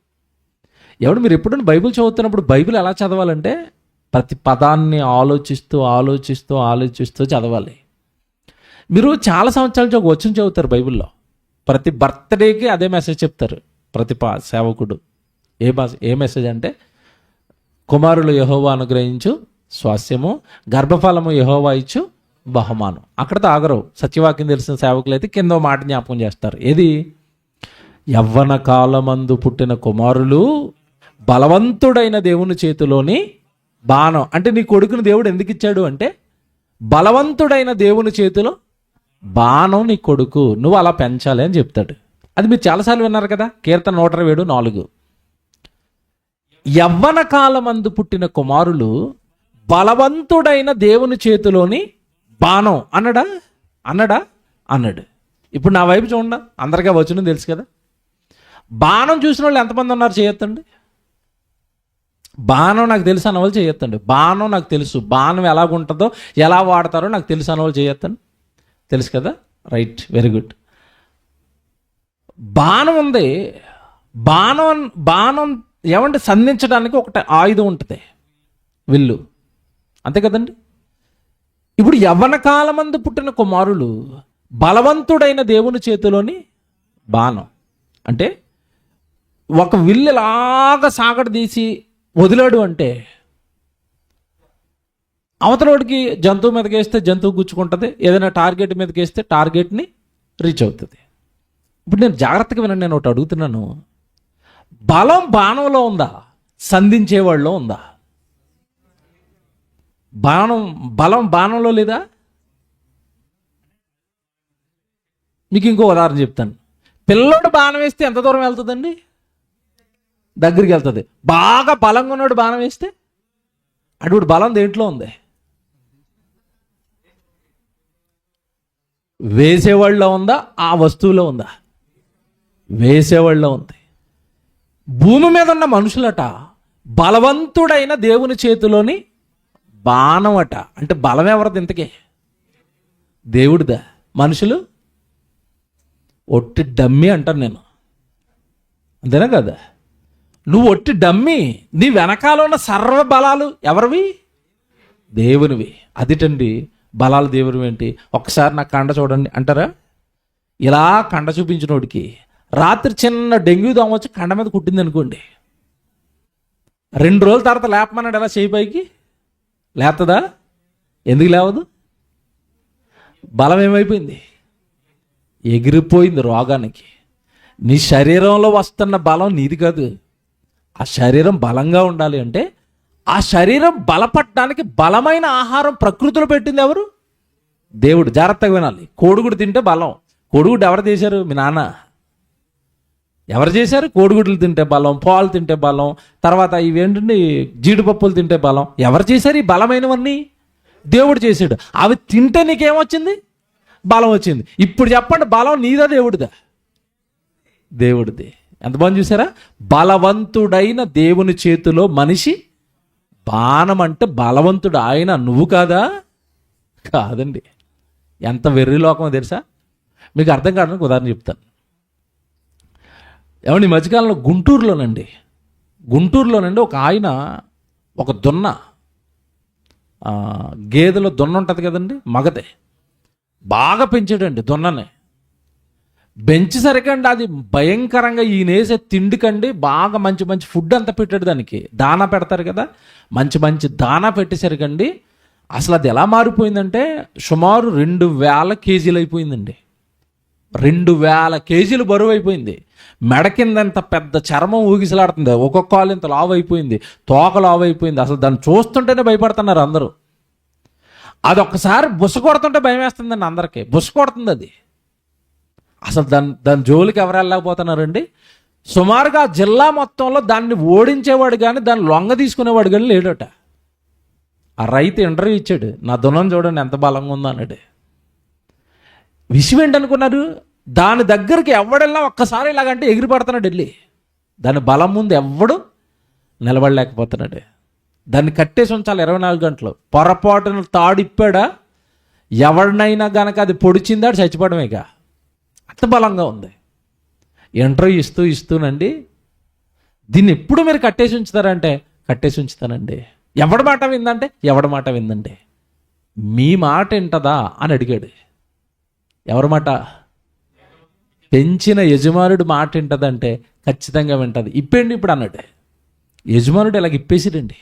మీరు ఎప్పుడైనా బైబిల్ చదువుతున్నప్పుడు బైబిల్ ఎలా చదవాలంటే ప్రతి పదాన్ని ఆలోచిస్తూ చదవాలి. మీరు చాలా సంవత్సరాల నుంచి ఒక వచనం చదువుతారు బైబిల్లో, ప్రతి బర్త్డేకి అదే మెసేజ్ చెప్తారు ప్రతి సేవకుడు. ఏ మెసేజ్ అంటే, కుమారులు యెహోవా అనుగ్రహించు స్వాస్యము, గర్భఫలము యెహోవా ఇచ్చు బహుమానం. అక్కడతో ఆగరు. సత్యవాక్యం తెలిసిన సేవకులు అయితే కింద మాట జ్ఞాపకం చేస్తారు. ఏది? యవ్వన కాలమందు పుట్టిన కుమారులు బలవంతుడైన దేవుని చేతిలోని బాణం. అంటే నీ కొడుకుని దేవుడు ఎందుకు ఇచ్చాడు అంటే, బలవంతుడైన దేవుని చేతిలో బాణం నీ కొడుకు, నువ్వు అలా పెంచాలి అని చెప్తాడు. అది మీరు చాలాసార్లు విన్నారు కదా, కీర్తన 127:4. యవ్వన కాలమందు పుట్టిన కుమారులు బలవంతుడైన దేవుని చేతిలోని బాణం అన్నాడు. ఇప్పుడు నా వైపు చూడండి, అందరికీ వచనం తెలుసు కదా. బాణం చూసిన వాళ్ళు ఎంతమంది ఉన్నారు? చేయొద్దండి. బాణం నాకు తెలుసు అన్న వాళ్ళు చేయొద్దండి. బాణం నాకు తెలుసు, బాణం ఎలాగుంటుందో ఎలా వాడతారో నాకు తెలుసు అన్న వాళ్ళు చేయొద్దండి. తెలుసు కదా, రైట్, వెరీ గుడ్. బాణం ఉంది. బాణం ఏమంటే సంధించడానికి ఒకటి ఆయుధం ఉంటుంది, విల్లు, అంతే కదండి. ఇప్పుడు యవ్వన కాలమందు పుట్టిన కుమారులు బలవంతుడైన దేవుని చేతిలోని బాణం అంటే, ఒక విల్లులాగా సాగడ తీసి వదిలాడు అంటే అవతలోడికి జంతువు మీదకి వేస్తే జంతువు గుచ్చుకుంటుంది, ఏదైనా టార్గెట్ మీదకి వేస్తే టార్గెట్ని రీచ్ అవుతుంది. ఇప్పుడు నేను జాగ్రత్తగా వినండి, నేను ఒకటి అడుగుతున్నాను. బలం బాణంలో ఉందా? సంధించేవాళ్ళలో ఉందా? బలం బాణంలో లేదా? మీకు ఇంకో ఉదాహరణ చెప్తాను. పిల్లోడు బాణం వేస్తే ఎంత దూరం వెళ్తుందండి? దగ్గరికి వెళ్తుంది. బాగా బలంగా ఉన్నాడు బాణం వేస్తే, అటువంటి బలం దేంట్లో ఉంది? వేసేవాళ్ళలో ఉందా, ఆ వస్తువులో ఉందా? వేసేవాళ్ళలో ఉంది. భూమి మీద ఉన్న మనుషులట బలవంతుడైన దేవుని చేతిలోని బాణం అట. అంటే బలం ఎవరిది ఇంతకే? దేవుడిదా? మనుషులు ఒట్టి డమ్మి అంటాను నేను, అంతేనా కదా? నువ్వు ఒట్టి డమ్మి. నీ వెనకాల ఉన్న సర్వ బలాలు ఎవరివి? దేవునివి. అదిటండి బలాలు దేవునివి. ఏంటి? ఒక్కసారి నాకు కండ చూడండి అంటారా? ఇలా కండ చూపించినోడికి రాత్రి చిన్న డెంగ్యూ దోమ వచ్చి కండ మీద కుట్టింది అనుకోండి, 2 రోజుల తర్వాత లేపమన్నాడు ఎలా చేయి పైకి? లేస్తుందా? ఎందుకు లేవదు? బలం ఏమైపోయింది? ఎగిరిపోయింది రోగానికి. నీ శరీరంలో వస్తున్న బలం నీది కాదు. ఆ శరీరం బలంగా ఉండాలి అంటే, ఆ శరీరం బలపడడానికి బలమైన ఆహారం ప్రకృతిలో పెట్టింది ఎవరు? దేవుడు. జాగ్రత్తగా వినాలి. కోడిగుడు తింటే బలం. కోడిగుడ్డు ఎవరు చేశారు? మీ నాన్న. ఎవరు చేశారు? కోడిగుడ్లు తింటే బలం, పాలు తింటే బలం, తర్వాత ఇవేంటండి జీడిపప్పులు తింటే బలం. ఎవరు చేశారు ఈ బలమైనవన్నీ? దేవుడు చేశాడు. అవి తింటే నీకేమొచ్చింది? బలం వచ్చింది. ఇప్పుడు చెప్పండి, బలం నీదా దేవుడిదా? దేవుడిది. ఎంతమంది చూసారా? బలవంతుడైన దేవుని చేతిలో మనిషి బాణం అంటే బలవంతుడు ఆయన, నువ్వు కాదా? కాదండి. ఎంత వెర్రి లోకమో తెలుసా? మీకు అర్థం కావడానికి ఉదాహరణ చెప్తాను. ఏమండి, ఈ మధ్యకాలంలో గుంటూరులోనండి ఒక ఆయన ఒక దున్న, గేదెలో దున్న ఉంటుంది కదండి, మగదే, బాగా పెంచాడండి దున్నని. పెంచేసరికండి అది భయంకరంగా ఈయనేసే తిండికండి బాగా మంచి మంచి ఫుడ్ అంతా పెట్టాడు. దానికి దానా పెడతారు కదా, మంచి దానా పెట్టేసరికండి అసలు అది ఎలా మారిపోయిందంటే సుమారు 2000 కేజీలు అయిపోయిందండి. 2000 కేజీలు బరువు అయిపోయింది. మెడ కిందంత పెద్ద చర్మం ఊగిసలాడుతుంది. ఒక్కొక్క కాలు ఇంత లావు అయిపోయింది, తోక లావు అయిపోయింది. అసలు దాన్ని చూస్తుంటేనే భయపడుతున్నారు అందరూ. అది ఒక్కసారి బుస కొడుతుంటే భయం వేస్తుందండి అందరికీ. బుస కొడుతుంది అది. అసలు దాని జోలికి ఎవరు వెళ్ళకపోతున్నారండి? సుమారుగా ఆ జిల్లా మొత్తంలో దాన్ని ఓడించేవాడు కానీ దాన్ని లొంగ తీసుకునేవాడు కానీ లేడట. ఆ రైతు ఇంటర్వ్యూ ఇచ్చాడు, నా దునం చూడండి ఎంత బలంగా ఉందో అన్నాడు. విషయం ఏంటనుకున్నారు? దాని దగ్గరికి ఎవడెళ్ళా ఒక్కసారి ఇలాగంటే ఎగిరి పడుతున్నాడు వెళ్ళి. దాని బలం ముందు ఎవడు నిలబడలేకపోతున్నాడు. దాన్ని కట్టేసి ఉంచాలి 24 గంటలు. పొరపాటున తాడిప్పాడా ఎవడినైనా గనక అది పొడిచిందా చచ్చిపోవడమేక, అంత బలంగా ఉంది. ఇంటర్వ్యూ ఇస్తూనండి, దీన్ని ఎప్పుడు మీరు కట్టేసి ఉంచుతారంటే కట్టేసి ఉంచుతానండి. ఎవడి మాట విందంటే ఎవడి మాట విందండి. మీ మాట వింటదా అని అడిగాడు. ఎవరి మాట? పెంచిన యజమానుడు మాట వింటదంటే ఖచ్చితంగా వింటది. ఇప్పండి ఇప్పుడు అన్నాడు. యజమానుడు ఇలాగ ఇప్పేసిడండి.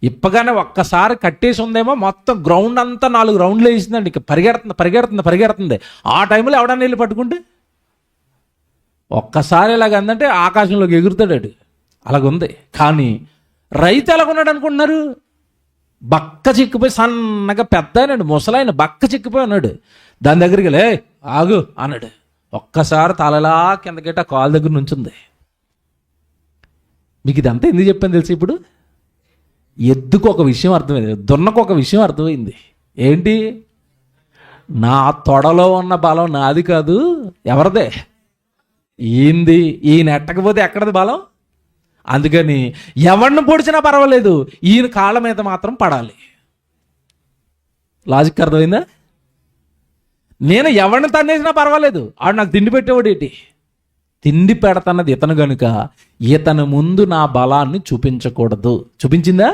ఇప్పగానే ఒక్కసారి కట్టేసి ఉందేమో, మొత్తం గ్రౌండ్ అంతా 4 రౌండ్లు వేసిందండి. ఇక పరిగెడుతుంది. ఆ టైంలో ఎవడన్నా వెళ్ళి పట్టుకుంటే ఒక్కసారి ఇలాగ అందంటే ఆకాశంలోకి ఎగురుతాడు. అలాగుంది. కానీ రైతు ఎలాగున్నాడు అనుకుంటున్నారు? బక్క చిక్కిపోయి సన్నగా పెద్ద అయినాడు, ముసలాయన బక్క చిక్కిపోయి ఉన్నాడు. దాని దగ్గరికి లే ఆగు అన్నాడు. ఒక్కసారి తలలా కిందకెట్ట కాలు దగ్గర నుంచుంది. మీకు ఇదంతా ఎందుకు చెప్పాను తెలిసి? ఇప్పుడు ఎద్దుకు ఒక విషయం అర్థమైంది, దున్నకు ఒక విషయం అర్థమైంది. ఏంటి? నా తొడలో ఉన్న బలం నాది కాదు, ఎవరిదే? ఈయనది. ఈయన ఎట్టకపోతే ఎక్కడది బలం? అందుకని ఎవరిని పొడిచినా పర్వాలేదు, ఈయన కాళ్ళ మీద మాత్రం పడాలి. లాజిక్ అర్థమైందా? నేను ఎవరిని తన్నేసినా పర్వాలేదు, ఆడు నాకు తిండి పెట్టేవాడు ఏంటి? తిండి పెడతన్నది ఇతను గనుక ఇతను ముందు నా బలాన్ని చూపించకూడదు. చూపించిందా?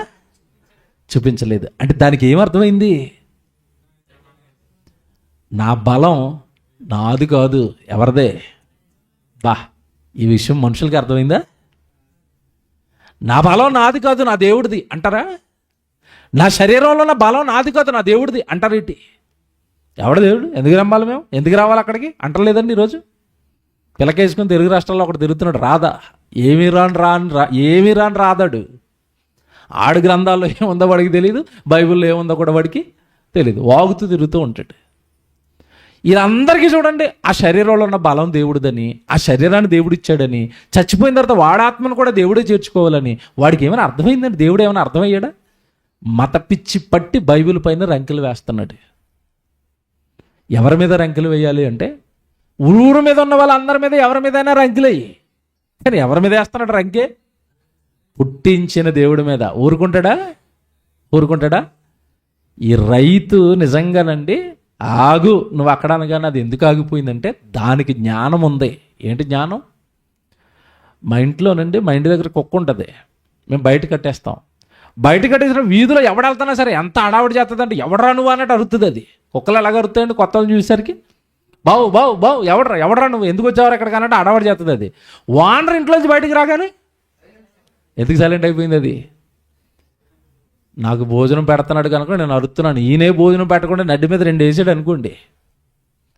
చూపించలేదు. అంటే దానికి ఏమర్థమైంది? నా బలం నాది కాదు, ఎవరిదే? ఈ విషయం మనుషులకి అర్థమైందా? నా బలం నాది కాదు, నా దేవుడిది అంటారా? నా శరీరంలో ఉన్న బలం నాది కాదు, నా దేవుడిది అంటారేంటి? ఎవడ దేవుడు? ఎందుకు నమ్మాలి మేము? ఎందుకు రావాలి అక్కడికి అంటలేదండి. ఈరోజు పిలకేసుకుని తెలుగు రాష్ట్రాల్లో ఒకటి తిరుగుతున్నాడు. రాదా? ఏమి రాని రాదాడు. ఆడు గ్రంథాల్లో ఏముందో వాడికి తెలియదు, బైబిల్లో ఏముందో కూడా వాడికి తెలియదు. వాగుతూ తిరుగుతూ ఉంటాడు. ఇదందరికీ చూడండి, ఆ శరీరంలో ఉన్న బలం దేవుడిదని, ఆ శరీరాన్ని దేవుడు ఇచ్చాడని, చచ్చిపోయిన తర్వాత వాడాత్మను కూడా దేవుడే చేర్చుకోవాలని వాడికి ఏమైనా అర్థమైందండి? దేవుడు ఏమైనా అర్థమయ్యాడా? మత పిచ్చి పట్టి బైబిల్ పైన రంకెలు వేస్తున్నాడు. ఎవరి మీద రంకెలు వేయాలి అంటే ఊరు మీద ఉన్న వాళ్ళందరి మీద, ఎవరి మీదైనా రంకెలయ్యి. కానీ ఎవరి మీద వేస్తున్నాడు రంకే? పుట్టించిన దేవుడి మీద. ఊరుకుంటాడా? ఈ రైతు నిజంగానండి, ఆగు నువ్వు అక్కడ అనగానే అది ఎందుకు ఆగిపోయిందంటే దానికి జ్ఞానం ఉంది. ఏంటి జ్ఞానం? మా ఇంట్లోనండి, మా ఇంటి దగ్గర కుక్క ఉంటుంది, మేము బయట కట్టేస్తాం. బయట కట్టేసిన వీధిలో ఎవడెళ్తున్నా సరే ఎంత అడావిడి చేస్తుంది అంటే ఎవడరా నువ్వు అన్నట్టు అరుతుంది. అది కుక్కలు ఎలాగ అరుతాయండి కొత్త వాళ్ళు చూసేసరికి? బావు ఎవడరా నువ్వు, ఎందుకు వచ్చావు ఎక్కడికి అన్నట్టు అడావిడి చేస్తుంది. అది వానర్ ఇంట్లోంచి బయటికి రాగానే ఎందుకు సైలెంట్ అయిపోయింది? అది నాకు భోజనం పెడుతున్నాడు కనుక నేను అరుతున్నాను. ఈయనే భోజనం పెట్టకుండా నడ్డి మీద 2 వేసాడు అనుకోండి,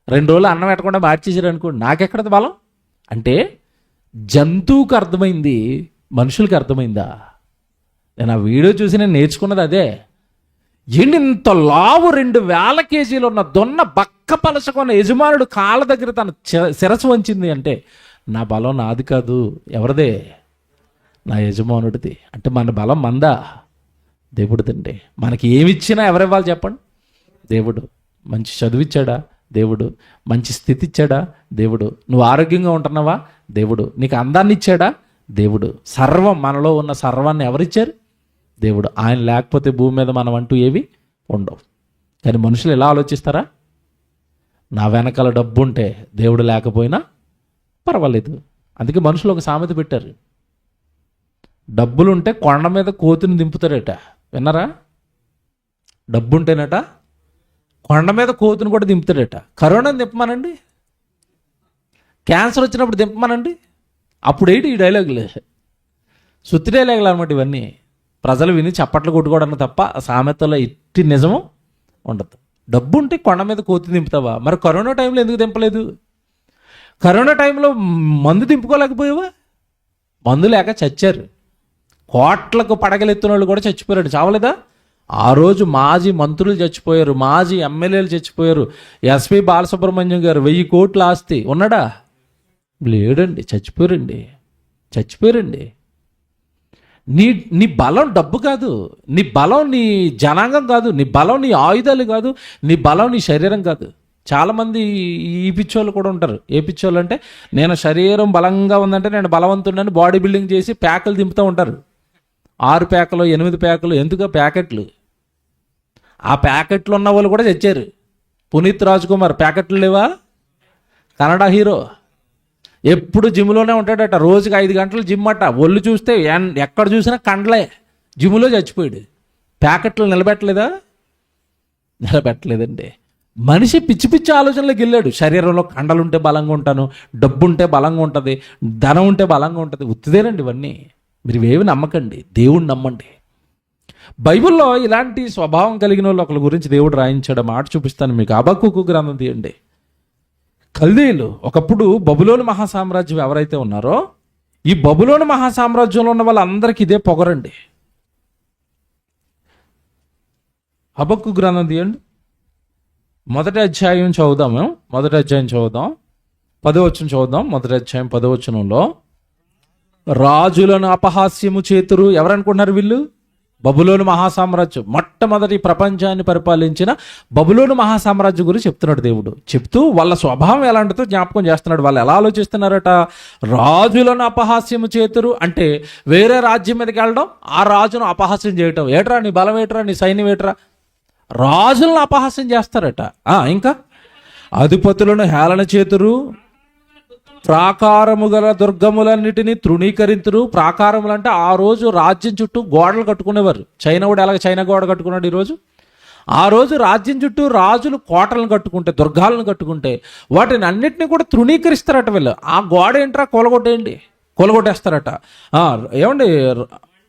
2 రోజులు అన్నం పెట్టకుండా మార్చేసాడు అనుకోండి, నాకెక్కడది బలం? అంటే జంతువుకి అర్థమైంది, మనుషులకి అర్థమైందా? నేను ఆ వీడియో చూసి నేను నేర్చుకున్నది అదే. ఏంటి ఇంత లావు 2000 కేజీలు ఉన్న దొన్న బక్క పలసకున్న యజమానుడు కాళ్ళ దగ్గర తన శిరస్సు వంచింది అంటే నా బలం నాది కాదు, ఎవరిదే? నా యజమానుడిది. అంటే మన బలం మందా? దేవుడిదండి. మనకి ఏమిచ్చినా ఎవరివ్వాలి చెప్పండి? దేవుడు. మంచి చదువిచ్చాడా? దేవుడు. మంచి స్థితి ఇచ్చాడా? దేవుడు. నువ్వు ఆరోగ్యంగా ఉంటున్నావా? దేవుడు. నీకు అందాన్ని ఇచ్చాడా? దేవుడు. సర్వం, మనలో ఉన్న సర్వాన్ని ఎవరిచ్చారు? దేవుడు. ఆయన లేకపోతే భూమి మీద మనం అంటూ ఏవి ఉండవు. కానీ మనుషులు ఎలా ఆలోచిస్తారా? నా వెనకాల డబ్బు ఉంటే దేవుడు లేకపోయినా పర్వాలేదు. అందుకే మనుషులు ఒక సామెత పెట్టారు, డబ్బులుంటే కొండ మీద కోతిని దింపుతారట. విన్నారా? డబ్బుంటేనట కొండ మీద కోతిని కూడా దింపుతాడట. కరోనాని దింపమానండి, క్యాన్సర్ వచ్చినప్పుడు దింపమానండి. అప్పుడు ఏంటి ఈ డైలాగులు? సుత్తి డైలాగులు అనమాట ఇవన్నీ. ప్రజలు విని చప్పట్లు కొట్టుకోవడానికి తప్ప సామెతలో ఇట్టి నిజము ఉండదు. డబ్బు ఉంటే కొండ మీద కోతి దింపుతావా? మరి కరోనా టైంలో ఎందుకు దింపలేదు? కరోనా టైంలో మందు దింపుకోలేకపోయావా? మందు లేక చచ్చారు. కోట్లకు పడగలెత్తిన వాళ్ళు కూడా చచ్చిపోయారు, చావలేదా? ఆ రోజు మాజీ మంత్రులు చచ్చిపోయారు, మాజీ ఎమ్మెల్యేలు చచ్చిపోయారు. ఎస్పి బాలసుబ్రహ్మణ్యం గారు 1000 కోట్ల ఆస్తి ఉన్నాడా? లేడండి, చచ్చిపోయారండి. చచ్చిపోయారండి. నీ నీ బలం డబ్బు కాదు, నీ బలం నీ జనాంగం కాదు, నీ బలం నీ ఆయుధాలు కాదు, నీ బలం నీ శరీరం కాదు. చాలామంది ఈ పిచ్చోళ్ళు కూడా ఉంటారు. ఏ పిచ్చోళ్ళు అంటే, నేను శరీరం బలంగా ఉందంటే నేను బలవంతుడని బాడీ బిల్డింగ్ చేసి ప్యాకులు దింపుతూ ఉంటారు. 6 ప్యాకులు 8 ప్యాకులు, ఎందుకు ప్యాకెట్లు? ఆ ప్యాకెట్లు ఉన్న వాళ్ళు కూడా చచ్చారు. పునీత్ రాజ్ కుమార్ ప్యాకెట్లు లేవా? కన్నడ హీరో ఎప్పుడు జిమ్లోనే ఉంటాడట. రోజుకి 5 గంటలు జిమ్ అట. ఒళ్ళు చూస్తే ఎక్కడ చూసినా కండలే. జిమ్లో చచ్చిపోయాడు. ప్యాకెట్లు నిలబెట్టలేదా? నిలబెట్టలేదండి. మనిషి పిచ్చి పిచ్చి ఆలోచనలోకి వెళ్ళాడు. శరీరంలో కండలుంటే బలంగా ఉంటాను, డబ్బు ఉంటే బలంగా ఉంటుంది, ధనం ఉంటే బలంగా ఉంటుంది. ఉత్తిదేనండి ఇవన్నీ. మీరు ఇవేవి నమ్మకండి, దేవుణ్ణి నమ్మండి. బైబిల్లో ఇలాంటి స్వభావం కలిగిన వాళ్ళు ఒకరి గురించి దేవుడు రాయించాడు. మాట చూపిస్తాను మీకు. హబక్కూకు గ్రంథం తీయండి. కల్దీయులు ఒకప్పుడు బబులోను మహాసామ్రాజ్యం ఎవరైతే ఉన్నారో, ఈ బబులోను మహాసామ్రాజ్యంలో ఉన్న వాళ్ళందరికీ ఇదే పొగరండి. హబక్కూకు గ్రంథం తీయండి. మొదటి అధ్యాయం చదువుదాము. మొదటి అధ్యాయం చదువుదాం, 10వ వచనం చదువుదాం. మొదటి అధ్యాయం 10వ వచనంలో, రాజులను అపహాస్యము చేతురు. ఎవరనుకుంటున్నారు వీళ్ళు? బబులోను మహాసామ్రాజ్యం. మొట్టమొదటి ప్రపంచాన్ని పరిపాలించిన బబులోను మహాసామ్రాజ్యం గురించి చెప్తున్నాడు దేవుడు. చెప్తూ వాళ్ళ స్వభావం ఎలాంటిదో జ్ఞాపకం చేస్తున్నాడు. వాళ్ళు ఎలా ఆలోచిస్తున్నారట? రాజులను అపహాస్యము చేతురు అంటే వేరే రాజ్యం మీదకి వెళ్ళడం, ఆ రాజును అపహాస్యం చేయటం. ఏట్రా నీ బలం, ఏట్రా నీ సైన్యం, ఏట్రా? రాజులను అపహాస్యం చేస్తారట. ఇంకా అధిపతులను హేళన చేతురు, ప్రాకారము గల దుర్గములన్నిటినీ తృణీకరింతురు. ప్రాకారములు అంటే ఆ రోజు రాజ్యం చుట్టూ గోడలు కట్టుకునేవారు. చైనా కూడా ఎలాగ చైనా గోడ కట్టుకున్నాడు ఈరోజు. ఆ రోజు రాజ్యం చుట్టూ రాజులు కోటలను కట్టుకుంటే, దుర్గాలను కట్టుకుంటే వాటిని అన్నిటినీ కూడా తృణీకరిస్తారట వీళ్ళు. ఆ గోడ ఏంట్రా, కూలగొట్టేస్తారట. ఏమండి,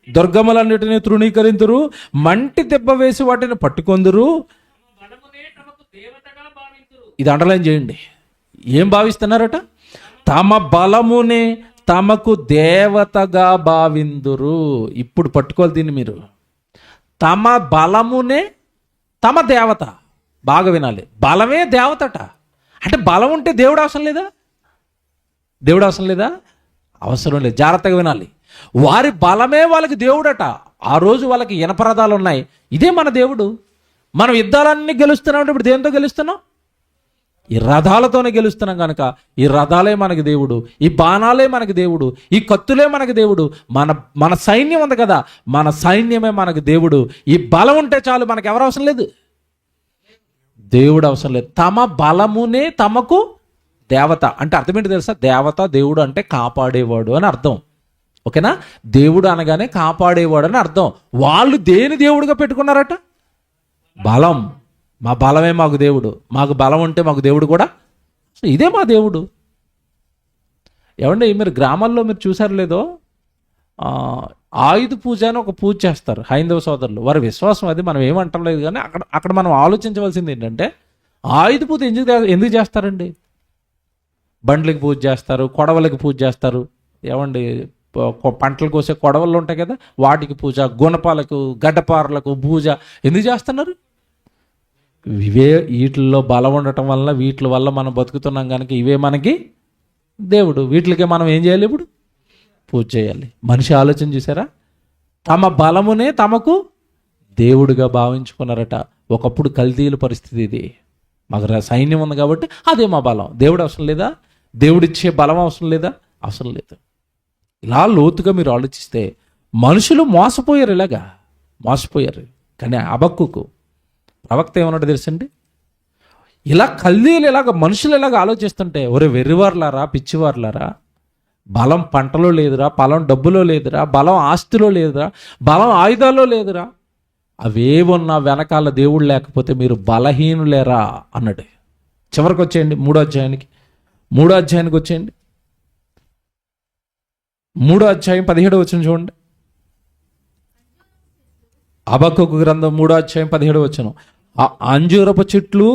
దుర్గములన్నిటినీ తృణీకరింతురు, మంటి దెబ్బ వేసి వాటిని పట్టుకొందురు. ఇది అండర్లైన్ చేయండి. ఏం భావిస్తున్నారట? తమ బలమునే తమకు దేవతగా భావిందురు. ఇప్పుడు పట్టుకోవాలి దీన్ని మీరు. తమ బలమునే తమ దేవత. బాగా వినాలి. బలమే దేవతట. అంటే బలం ఉంటే దేవుడు అవసరం లేదా? దేవుడు అవసరం లేదా? అవసరం లేదు. జాగ్రత్తగా వినాలి. వారి బలమే వాళ్ళకి దేవుడట. ఆ రోజు వాళ్ళకి ఇనపరథాలు ఉన్నాయి. ఇదే మన దేవుడు. మనం యుద్ధాలన్నీ గెలుస్తున్నాం అంటే ఇప్పుడు దేంతో గెలుస్తున్నాం? ఈ రథాలతోనే గెలుస్తున్నాం కనుక ఈ రథాలే మనకి దేవుడు, ఈ బాణాలే మనకి దేవుడు, ఈ కత్తులే మనకి దేవుడు. మన సైన్యం ఉంది కదా, మన సైన్యమే మనకి దేవుడు. ఈ బలం ఉంటే చాలు, మనకు ఎవరు అవసరం లేదు, దేవుడు అవసరం లేదు. తమ బలమునే తమకు దేవత అంటే అర్థం ఏంటి తెలుసా? దేవత, దేవుడు అంటే కాపాడేవాడు అని అర్థం. ఓకేనా? దేవుడు అనగానే కాపాడేవాడు అని అర్థం. వాళ్ళు దేని దేవుడిగా పెట్టుకున్నారట? బలం. మా బలమే మాకు దేవుడు. మాకు బలం ఉంటే మాకు దేవుడు కూడా. ఇదే మా దేవుడు. ఏమండి, మీరు గ్రామాల్లో మీరు చూసారు లేదో, ఆయుధ పూజ అని ఒక పూజ చేస్తారు హైందవ సోదరులు. వారి విశ్వాసం అది, మనం ఏమంటాం లేదు. కానీ అక్కడ మనం ఆలోచించవలసింది ఏంటంటే, ఆయుధ పూజ ఎందుకు చేస్తారండి? బండ్లకి పూజ చేస్తారు, కొడవలకి పూజ చేస్తారు. ఏమండి, పంటలు కోసే కొడవలు ఉంటాయి కదా, వాటికి పూజ, గుణపాలకు, గడ్డపారలకు పూజ ఎందుకు చేస్తున్నారు? వీటిల్లో బలం ఉండటం వల్ల, వీటి వల్ల మనం బతుకుతున్నాం కనుక ఇవే మనకి దేవుడు. వీటికే మనం ఏం చేయాలి? ఇప్పుడు పూజ చేయాలి. మనిషి ఆలోచన చూసారా? తమ బలమునే తమకు దేవుడిగా భావించుకున్నారట. ఒకప్పుడు కల్దీయుల పరిస్థితి ఇది. మాకు సైన్యం ఉంది కాబట్టి అదే మా బలం. దేవుడు అవసరం లేదా? దేవుడిచ్చే బలం అవసరం లేదా? అవసరం లేదు. ఇలా లోతుగా మీరు ఆలోచిస్తే మనుషులు మోసపోయారు, ఇలాగా మోసపోయారు. కానీ హబక్కూకు ప్రవక్త ఏమన్నాడు తెలుసండి? ఇలా కల్దీయులు ఇలాగ మనుషులు ఇలాగ ఆలోచిస్తుంటే, ఒరే వెర్రివార్లారా, పిచ్చివార్లారా, బలం పంటలో లేదురా, బలం డబ్బులో లేదురా, బలం ఆస్తిలో లేదురా, బలం ఆయుధాల్లో లేదురా, అవేవన్నా వెనకాల దేవుడు లేకపోతే మీరు బలహీనులేరా అన్నాడు. చివరికి వచ్చేయండి 3వ అధ్యాయానికి వచ్చేయండి. 3వ అధ్యాయం 17వ వచనం చూడండి. హబక్కూకు గ్రంథం 3వ అధ్యాయం 17వ వచనం. అంజూరపు చెట్లు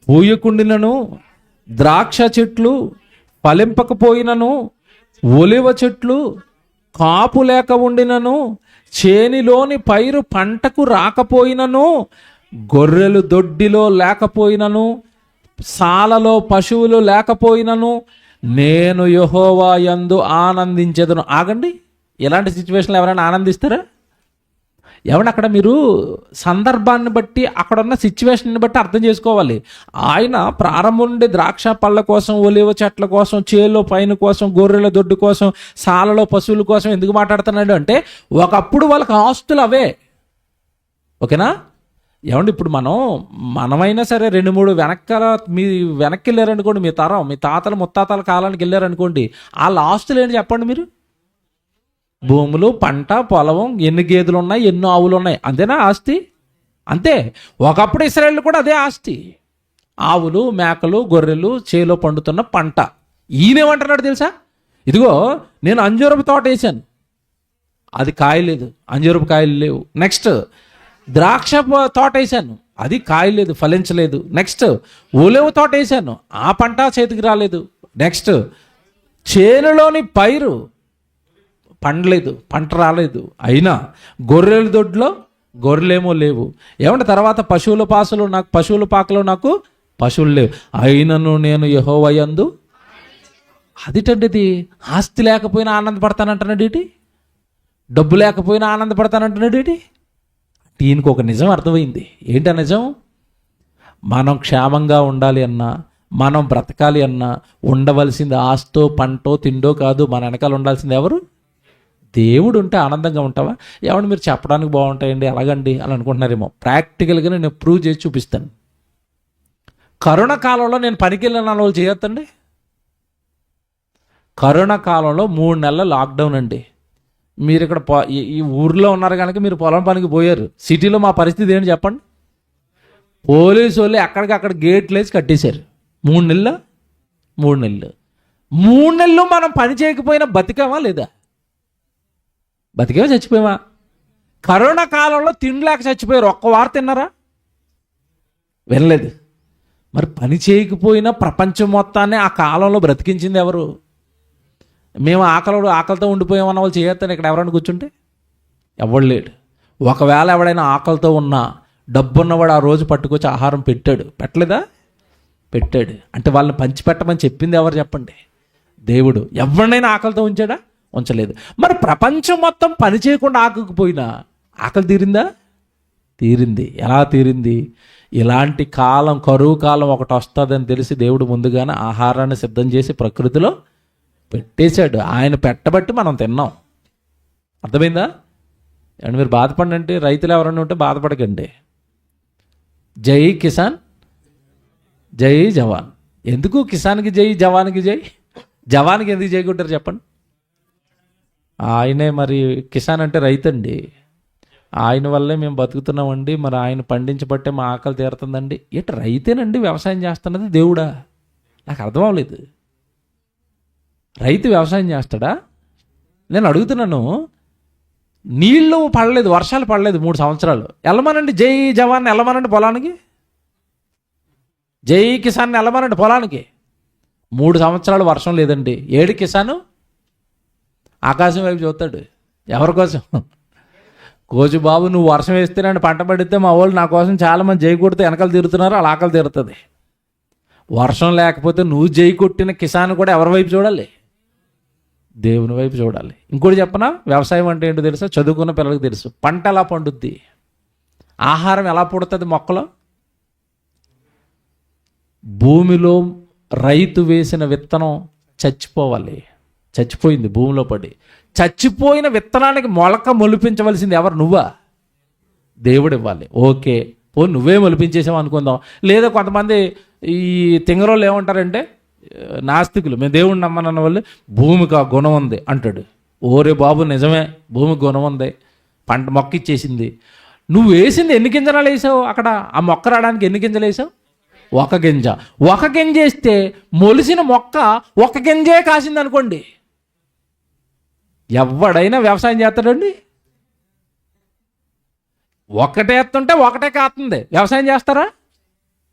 పూయకుండినను, ద్రాక్ష చెట్లు ఫలింపకపోయినను, ఒలివ చెట్లు కాపు లేక ఉండినను, చేనిలోని పైరు పంటకు రాకపోయినను, గొర్రెలు దొడ్డిలో లేకపోయినను, సాలలో పశువులు లేకపోయినను, నేను యెహోవా యందు ఆనందించెదను. ఆగండి, ఇలాంటి సిచ్యువేషన్లో ఎవరైనా ఆనందిస్తారా? ఏమన్నా అక్కడ మీరు సందర్భాన్ని బట్టి, అక్కడ ఉన్న సిచ్యువేషన్ని బట్టి అర్థం చేసుకోవాలి. ఆయన ప్రారంభం నుండి ద్రాక్ష పళ్ళ కోసం, ఒలివ చెట్ల కోసం, చేలో పైన కోసం, గొర్రెల దొడ్డు కోసం, సాలలో పశువుల కోసం ఎందుకు మాట్లాడుతున్నాడు అంటే, ఒకప్పుడు వాళ్ళకి ఆస్తులు అవే. ఓకేనా? ఏమండి, ఇప్పుడు మనమైనా సరే 2-3 వెనక్కి వెళ్ళారనుకోండి, మీ తరం, మీ తాతల ముత్తాతల కాలానికి వెళ్ళారనుకోండి, వాళ్ళ ఆస్తులు ఏంటి చెప్పండి మీరు? భూములు, పంట, పొలం, ఎన్ని గేదెలు ఉన్నాయి, ఎన్నో ఆవులు ఉన్నాయి, అంతేనా ఆస్తి? అంతే. ఒకప్పుడు ఇశ్రాయేలు కూడా అదే ఆస్తి, ఆవులు, మేకలు, గొర్రెలు, చేలో పండుతున్న పంట. ఈయనేమంటున్నాడు తెలుసా? ఇదిగో నేను అంజూరపు తోట వేసాను, అది కాయలేదు, అంజూరపు కాయలు లేవు. నెక్స్ట్ ద్రాక్ష తోట వేసాను, అది కాయలేదు, ఫలించలేదు. నెక్స్ట్ ఒలివ తోట వేసాను, ఆ పంట చేతికి రాలేదు. నెక్స్ట్ చేనులోని పైరు పండలేదు, పంట రాలేదు. అయినా గొర్రెల దొడ్లో గొర్రెలేమో లేవు. ఏమంటే తర్వాత పశువుల పాకలో నాకు పశువులు లేవు. అయినను నేను యెహోవా యందు అదిటండి. ఆస్తి లేకపోయినా ఆనందపడతానంటున్నాడు ఏంటి? డబ్బు లేకపోయినా ఆనందపడతానంటున్నాడు ఏంటి? దీనికి ఒక నిజం అర్థమైంది. ఏంటి ఆ నిజం? మనం క్షేమంగా ఉండాలి అన్నా, మనం బ్రతకాలి అన్నా ఉండవలసింది ఆస్తో, పంటో, తిండో కాదు. మన వెనకాల ఉండాల్సింది ఎవరు? దేవుడు. ఉంటే ఆనందంగా ఉంటావా? ఏమంటే మీరు చెప్పడానికి బాగుంటాయండి, అలాగండి అని అనుకుంటున్నారేమో. ప్రాక్టికల్గా నేను ప్రూవ్ చేసి చూపిస్తాను. కరోనా కాలంలో నేను పనికి వెళ్ళిన వాళ్ళు చేయొద్దండి. కరోనా కాలంలో 3 నెలల లాక్డౌన్ అండి. మీరు ఇక్కడ ఈ ఊర్లో ఉన్నారు కనుక మీరు పొలం పనికి పోయారు. సిటీలో మా పరిస్థితి ఏంటి చెప్పండి? పోలీసు వాళ్ళు అక్కడికక్కడ గేట్లు వేసి కట్టేశారు. 3 నెలలు 3 నెలలు మనం పని చేయకపోయినా బతికామా లేదా? బతికేవా, చచ్చిపోయావా? కరోనా కాలంలో తినలేక చచ్చిపోయారు. ఒక్క వారం తిన్నారా? వినలేదు. మరి పని చేయకపోయినా ప్రపంచం మొత్తాన్ని ఆ కాలంలో బ్రతికించింది ఎవరు? మేము ఆకలితో ఉండిపోయామన్న వాళ్ళు చేయొద్దని ఇక్కడ ఎవరైనా కూర్చుంటే ఎవడు లేడు. ఒకవేళ ఎవడైనా ఆకలితో ఉన్నా డబ్బున్నవాడు ఆ రోజు పట్టుకొచ్చి ఆహారం పెట్టాడు. పెట్టలేదా? పెట్టాడు. అంటే వాళ్ళని పంచిపెట్టమని చెప్పింది ఎవరు చెప్పండి? దేవుడు. ఎవరినైనా ఆకలితో ఉంచాడా? ఉంచలేదు. మరి ప్రపంచం మొత్తం పని చేయకుండా ఆకలిపోయినా ఆకలి తీరిందా? తీరింది. ఎలా తీరింది? ఇలాంటి కాలం, కరువు కాలం ఒకటి వస్తుందని తెలిసి దేవుడు ముందుగానే ఆహారాన్ని సిద్ధం చేసి ప్రకృతిలో పెట్టేశాడు. ఆయన పెట్టబట్టి మనం తిన్నాం. అర్థమైందా? అండ్ మీరు బాధపడండి అంటే, రైతులు ఎవరైనా ఉంటే బాధపడకండి. జై కిసాన్, జై జవాన్. ఎందుకు కిసాన్కి జై, జవాన్కి జై? జవాన్కి ఎందుకు జై కొట్టారు చెప్పండి? ఆయనే మరి కిసాన్ అంటే రైతండి. ఆయన వల్లే మేము బతుకుతున్నామండి. మరి ఆయన పండించబట్టే మా ఆకలి తీరుతుందండి. ఏంటి రైతేనండి వ్యవసాయం చేస్తున్నది? దేవుడా? నాకు అర్థం అవ్వలేదు. రైతు వ్యవసాయం చేస్తాడా? నేను అడుగుతున్నాను. నీళ్ళు పడలేదు, వర్షాలు పడలేదు 3 సంవత్సరాలు. వెళ్ళమనండి జై జవాన్, వెళ్ళమనండి పొలానికి. జై కిసాన్ వెళ్ళమనండి పొలానికి. 3 సంవత్సరాలు వర్షం లేదండి. ఏడు కిసాను ఆకాశం వైపు చూస్తాడు. ఎవరి కోసం? కోచు బాబు, నువ్వు వర్షం వేస్తేనండి పంట పడితే మా వాళ్ళు నా కోసం చాలామంది జై కొడితే వెనకాల తిరుగుతున్నారు, అలా ఆకలి తీరుతుంది. వర్షం లేకపోతే నువ్వు జై కొట్టిన కిసాన్ కూడా ఎవరి వైపు చూడాలి? దేవుని వైపు చూడాలి. ఇంకోటి చెప్పనా? వ్యవసాయం అంటే ఏంటో తెలుసా? చదువుకున్న పిల్లలకు తెలుసు. పంట ఎలా పండుద్ది, ఆహారం ఎలా పుడుతుంది మొక్కలో? భూమిలో రైతు వేసిన విత్తనం చచ్చిపోవాలి. చచ్చిపోయింది భూమిలో పడి. చచ్చిపోయిన విత్తనానికి మొలక మొలిపించవలసింది ఎవరు? నువ్వా? దేవుడు ఇవ్వాలి. ఓకే, నువ్వే మొలిపించేసావు అనుకుందాం. లేదా కొంతమంది ఈ తింగరోళ్ళు ఏమంటారంటే, నాస్తికులు, మేము దేవుడిని నమ్మనన్న వాళ్ళు, భూమికి ఆ గుణం ఉంది అంటాడు. ఓరే బాబు, నిజమే, భూమికి గుణం ఉంది, పంట మొక్క ఇచ్చేసింది. నువ్వు వేసింది ఎన్ని గింజలు వేసావు? అక్కడ ఆ మొక్క రావడానికి ఎన్ని గింజలు వేసావు? 1 గింజ. 1 గింజ వేస్తే మొలిసిన మొక్క 1 గింజే కాసింది అనుకోండి. ఎవడైనా వ్యవసాయం చేస్తాడండి? ఒకటే ఎత్తుంటే ఒకటే కాస్తుంది. వ్యవసాయం చేస్తారా?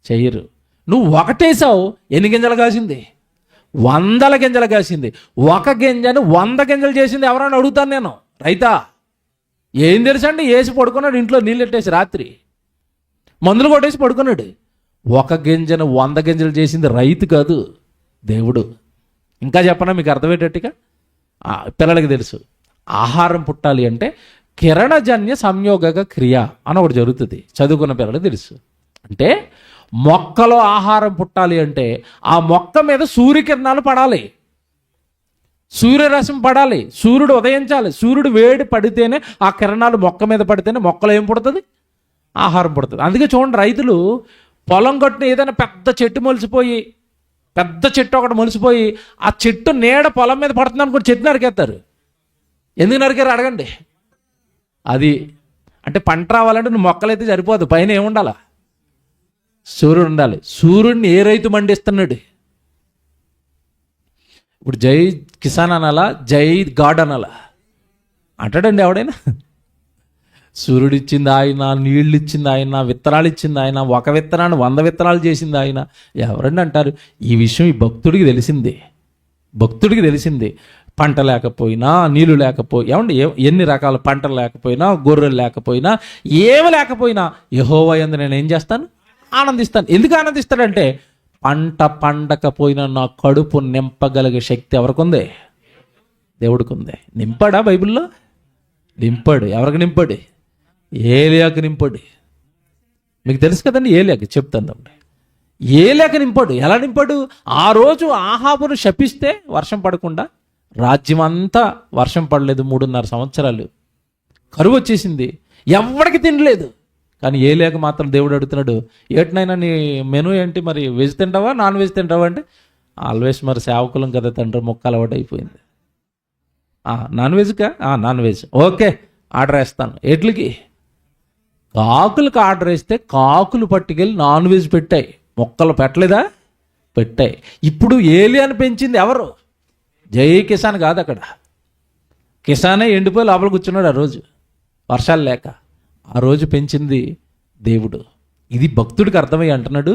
చెయ్యరు. నువ్వు ఒకటేసావు, ఎన్ని గింజలు కాసింది? 100 గింజలు కాసింది. 1 గింజను 100 గింజలు చేసింది ఎవరైనా అడుగుతాను నేను. రైతా? ఏం తెలుసండి? వేసి పడుకున్నాడు ఇంట్లో, నీళ్ళు ఎట్టేసి, రాత్రి మందులు కొట్టేసి పడుకున్నాడు. 1 గింజను 100 గింజలు చేసింది రైతు కాదు, దేవుడు. ఇంకా చెప్పనా మీకు అర్థమయ్యేటట్టుగా? పిల్లలకి తెలుసు. ఆహారం పుట్టాలి అంటే కిరణజన్య సంయోగక క్రియ అని ఒకటి జరుగుతుంది. చదువుకున్న పిల్లలకు తెలుసు. అంటే మొక్కలో ఆహారం పుట్టాలి అంటే ఆ మొక్క మీద సూర్యకిరణాలు పడాలి, సూర్యరశ్మి పడాలి, సూర్యుడు ఉదయించాలి. సూర్యుడు వేడి పడితేనే ఆ కిరణాలు మొక్క మీద పడితేనే మొక్కలో ఏం పుడుతుంది? ఆహారం పుడుతుంది. అందుకే చూడండి, రైతులు పొలం కట్టున ఏదైనా పెద్ద చెట్టు మొలిసిపోయి, పెద్ద చెట్టు ఒకటి మొలిసిపోయి ఆ చెట్టు నీడ పొలం మీద పడుతుంది అనుకోండి, చెట్టు నరికేస్తారు. ఎందుకు నరికారు అడగండి. అది అంటే పంట రావాలంటే నువ్వు మొక్కలైతే సరిపోదు, పైన ఏముండాలా? సూర్యుడు ఉండాలి. సూర్యుడిని ఏ రైతు మండిస్తున్నాడు? ఇప్పుడు జై కిసాన్ అనాలా, జై గాడ్ అనాలా? అంటాడండి ఎవడైనా? సూర్యుడు ఇచ్చింది ఆయన, నీళ్ళు ఇచ్చింది ఆయన, విత్తనాలు ఇచ్చింది ఆయన, ఒక విత్తనాన్ని 100 విత్తనాలు చేసింది ఆయన. ఎవరండి అంటారు? ఈ విషయం ఈ భక్తుడికి తెలిసింది. భక్తుడికి తెలిసింది. పంట లేకపోయినా, నీళ్ళు లేకపోయినా, ఏమండి ఎన్ని రకాల పంటలు లేకపోయినా, గొర్రెలు లేకపోయినా, ఏమి లేకపోయినా యెహోవా యందు నేను ఏం చేస్తాను? ఆనందిస్తాను. ఎందుకు ఆనందిస్తాడంటే పంట పండకపోయినా నా కడుపు నింపగలిగే శక్తి ఎవరికి ఉంది? దేవుడికి ఉంది. నింపాడా బైబిల్లో? నింపాడు. ఎవరికి నింపాడు? ఏలియాకి నింపాడు. మీకు తెలుసు కదండి ఏలియాకి, చెప్తాను తమ్ముడు. ఏలియాకి నింపాడు. ఎలా నింపాడు? ఆ రోజు ఆహాబును శపిస్తే వర్షం పడకుండా రాజ్యం అంతా వర్షం పడలేదు. 3.5 సంవత్సరాలు కరువు వచ్చేసింది, ఎవరికి తినలేదు. కానీ ఏలియాకి మాత్రం దేవుడు అడుగుతున్నాడు, ఏటినైనా నీ మెనూ ఏంటి, మరి వెజ్ తింటావా నాన్ వెజ్ తింటావా అంటే, ఆల్వేస్ మరి సేవకులం కదా తండ్రి, మొక్క అలవాటు అయిపోయింది. నాన్ వెజ్కా? నాన్ వెజ్, ఓకే ఆర్డర్ వేస్తాను. ఎట్లకి? కాకులకు ఆర్డర్ వేస్తే కాకులు పట్టుకెళ్ళి నాన్ వెజ్ పెట్టాయి, మొక్కలు పెట్టలేదా? పెట్టాయి. ఇప్పుడు ఏలియాని పెంచింది ఎవరు? జై కిసాన్ కాదు. అక్కడ కిసానే ఎండిపోయి లోపల కూర్చున్నాడు ఆ రోజు, వర్షాలు లేక. ఆ రోజు పెంచింది దేవుడు. ఇది భక్తుడికి అర్థమయ్యి అంటున్నాడు,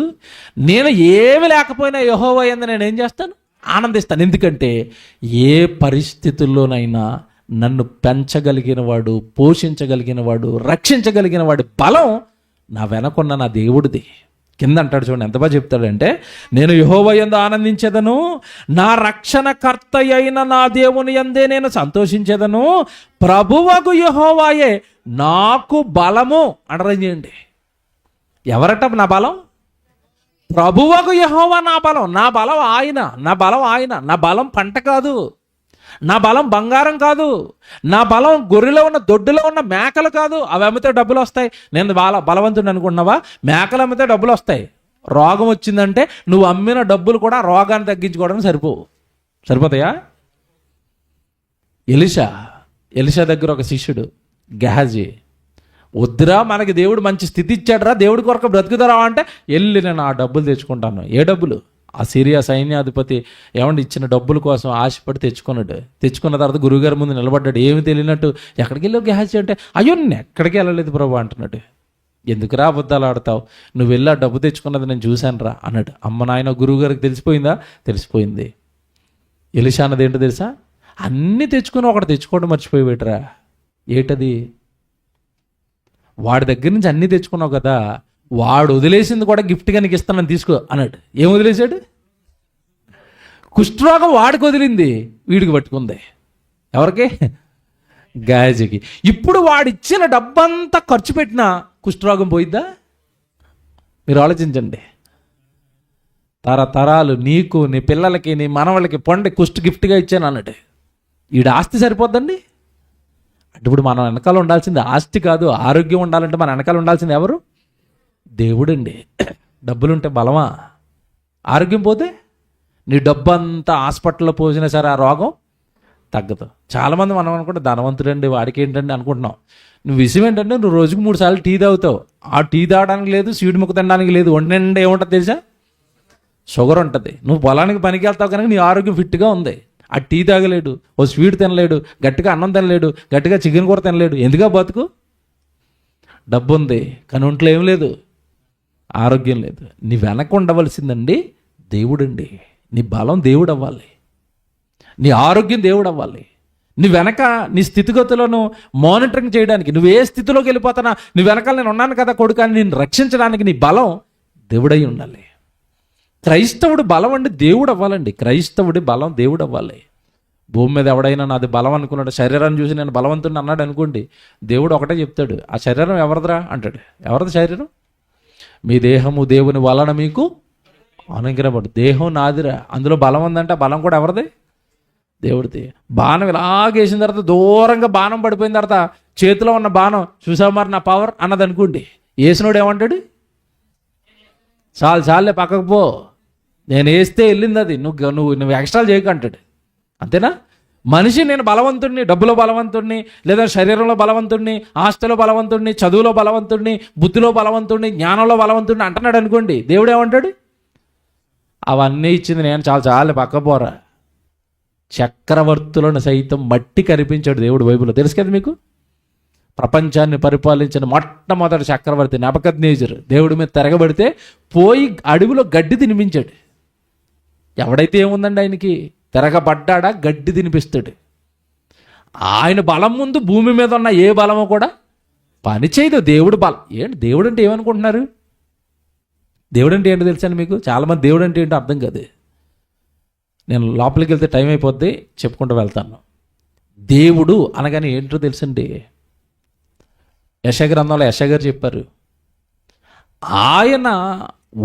నేను ఏమి లేకపోయినా యెహోవా యందు నేను ఏం చేస్తాను? ఆనందిస్తాను. ఎందుకంటే ఏ పరిస్థితుల్లోనైనా నన్ను పెంచగలిగిన వాడు, పోషించగలిగిన వాడు, రక్షించగలిగిన వాడి బలం నా వెనకున్న నా దేవుడిది. కింద అంటాడు చూడండి, ఎంత బాగా చెప్తాడంటే, నేను యెహోవా యందు ఆనందించేదను, నా రక్షణకర్త అయిన నా దేవుని యందే నేను సంతోషించేదను, ప్రభువగు యెహోవాయే నాకు బలము. అండర్లైన్ చేయండి. ఎవరట నా బలం? ప్రభువగు యెహోవా నా బలం. నా బలం ఆయన, నా బలం ఆయన. నా బలం పంట కాదు, నా బలం బంగారం కాదు, నా బలం గొర్రెలో ఉన్న దొడ్డులో ఉన్న మేకలు కాదు. అవి అమ్మితే డబ్బులు వస్తాయి. నేను బలవంతుడు అనుకుంటున్నావా? మేకలు అమ్మితే డబ్బులు వస్తాయి. రోగం వచ్చిందంటే నువ్వు అమ్మిన డబ్బులు కూడా రోగాన్ని తగ్గించుకోవడానికి సరిపోతాయా? ఎలిషా దగ్గర ఒక శిష్యుడు గెహాజీ, వద్దురా మనకి దేవుడు మంచి స్థితి ఇచ్చాడురా, దేవుడి కొరకు బ్రతుకుతారా అంటే, వెళ్ళి నేను ఆ డబ్బులు తెచ్చుకుంటాను. ఏ డబ్బులు? ఆ సిరియా సైన్యాధిపతి ఏమంటే ఇచ్చిన డబ్బుల కోసం ఆశపడి తెచ్చుకున్నాడు. తెచ్చుకున్న తర్వాత గురువుగారి ముందు నిలబడ్డాడు, ఏమి తెలియనట్టు. ఎక్కడికి వెళ్ళావు గెహాజీ అంటే, అయ్యో నేను ఎక్కడికి వెళ్ళలేదు ప్రభు అంటున్నాడు. ఎందుకురా అబద్ధాలు ఆడతావు, నువ్వు వెళ్ళి ఆ డబ్బు తెచ్చుకున్నది నేను చూశాను రా అన్నాడు. అమ్మ నాయన గురువుగారికి తెలిసిపోయిందా? తెలిసిపోయింది. ఎలిషా అన్నది ఏంటో తెలుసా? అన్నీ తెచ్చుకుని ఒకటి తెచ్చుకోవడం మర్చిపోయివేటరా. ఏటది? వాడి దగ్గర నుంచి అన్నీ తెచ్చుకున్నావు కదా, వాడు వదిలేసింది కూడా గిఫ్ట్గా నీకు ఇస్తానని తీసుకో అన్నాడు. ఏం వదిలేశాడు? కుష్ఠరోగం వాడికి వదిలింది, వీడికి పట్టుకుంది. ఎవరికి? గెహాజీకి. ఇప్పుడు వాడిచ్చిన డబ్బంతా ఖర్చు పెట్టినా కుష్ఠరోగం పోయిద్దా? మీరు ఆలోచించండి. తరతరాలు నీకు, నీ పిల్లలకి, నీ మనవాళ్ళకి పొండి కుష్ఠ గిఫ్ట్గా ఇచ్చాను అన్నట్టు. వీడి ఆస్తి సరిపోద్దండి. అంటే ఇప్పుడు మనం వెనకాల ఉండాల్సింది ఆస్తి కాదు, ఆరోగ్యం ఉండాలంటే మన వెనకాల ఉండాల్సింది ఎవరు? దేవుడండి. డబ్బులుంటే బలమా? ఆరోగ్యం పోతే నీ డబ్బు అంతా హాస్పిటల్లో పోసినా సరే ఆ రోగం తగ్గదు. చాలామంది మనం అనుకుంటే ధనవంతుడండి వాడికి ఏంటండి అనుకుంటున్నాం. నువ్వు విషయం ఏంటంటే, నువ్వు రోజుకు 3 సార్లు టీ తాగుతావు. ఆ టీ తాగడానికి లేదు, స్వీట్ ముక్క తినడానికి లేదు. ఒంటి నిండా ఏముంటుంది తెలుసా? షుగర్ ఉంటుంది. నువ్వు పొలానికి పనికి వెళ్తావు కనుక నీ ఆరోగ్యం ఫిట్గా ఉంది. ఆ టీ తాగలేడు, ఓ స్వీట్ తినలేడు, గట్టిగా అన్నం తినలేడు, గట్టిగా చికెన్ కూర తినలేడు. ఎందుగా బతుకు? డబ్బు ఉంది కానీ ఒంట్లో ఏం లేదు, ఆరోగ్యం లేదు. నీ వెనక ఉండవలసిందండి దేవుడండి. నీ బలం దేవుడు అవ్వాలి, నీ ఆరోగ్యం దేవుడు అవ్వాలి. నీ వెనక నీ స్థితిగతులను మానిటరింగ్ చేయడానికి, నువ్వు ఏ స్థితిలోకి వెళ్ళిపోతున్నా నీ వెనకాల నేను ఉన్నాను కదా కొడుకు అని నేను రక్షించడానికి నీ బలం దేవుడై ఉండాలి. క్రైస్తవుడి బలం అండి దేవుడు అవ్వాలండి. క్రైస్తవుడి బలం దేవుడు అవ్వాలి. భూమి మీద ఎవడైనా నాది బలం అనుకున్నాడు, శరీరాన్ని చూసి నేను బలవంతుడిని అన్నాడు అనుకోండి, దేవుడు ఒకటే చెప్తాడు, ఆ శరీరం ఎవరిదిరా అంటాడు. ఎవరిది శరీరం? మీ దేహము దేవుని వలన మీకు అనుగ్రహపడు. దేహం నాదిరా, అందులో బలం ఉందంటే బలం కూడా ఎవరిది? దేవుడిది. బాణం ఇలాగేసిన తర్వాత దూరంగా బాణం పడిపోయిన తర్వాత చేతిలో ఉన్న బాణం చూసావు మరి నా పవర్ అన్నది అనుకోండి, వేసినోడు ఏమంటాడు? చాలే పక్కకు పో, నేను వేస్తే వెళ్ళింది అది, నువ్వు ఎక్స్ట్రా చేయకంటాడు. అంతేనా? మనిషి నేను బలవంతుడిని, డబ్బులో బలవంతుడిని, లేదా శరీరంలో బలవంతుడిని, ఆస్తిలో బలవంతుడిని, చదువులో బలవంతుడిని, బుద్ధిలో బలవంతుడిని, జ్ఞానంలో బలవంతుడిని అంటున్నాడు అనుకోండి, దేవుడు ఏమంటాడు? అవన్నీ ఇచ్చింది నేను, చాలు పక్కపోరా. చక్రవర్తులను సైతం మట్టి కనిపించాడు దేవుడు బైబిల్లో. తెలుసు కదా మీకు? ప్రపంచాన్ని పరిపాలించిన మొట్టమొదటి చక్రవర్తి నెబుకద్నెజరు దేవుడి మీద తిరగబడితే పోయి అడవిలో గడ్డి తినిపించాడు. ఎవడైతే ఏముందండి ఆయనకి? తిరగబడ్డాడా గడ్డి తినిపిస్తాడు. ఆయన బలం ముందు భూమి మీద ఉన్న ఏ బలమో కూడా పనిచేయదు. దేవుడు బలం ఏంటి? దేవుడు అంటే ఏమనుకుంటున్నారు? దేవుడు అంటే ఏంటో తెలుసండి మీకు? చాలామంది దేవుడు అంటే ఏంటో అర్థం కాదు. నేను లోపలికి వెళ్తే టైం అయిపోద్ది, చెప్పుకుంటూ వెళ్తాను. దేవుడు అనగానే ఏంటో తెలుసండి? యెషయా గ్రంథంలో యెషయా గారు చెప్పారు, ఆయన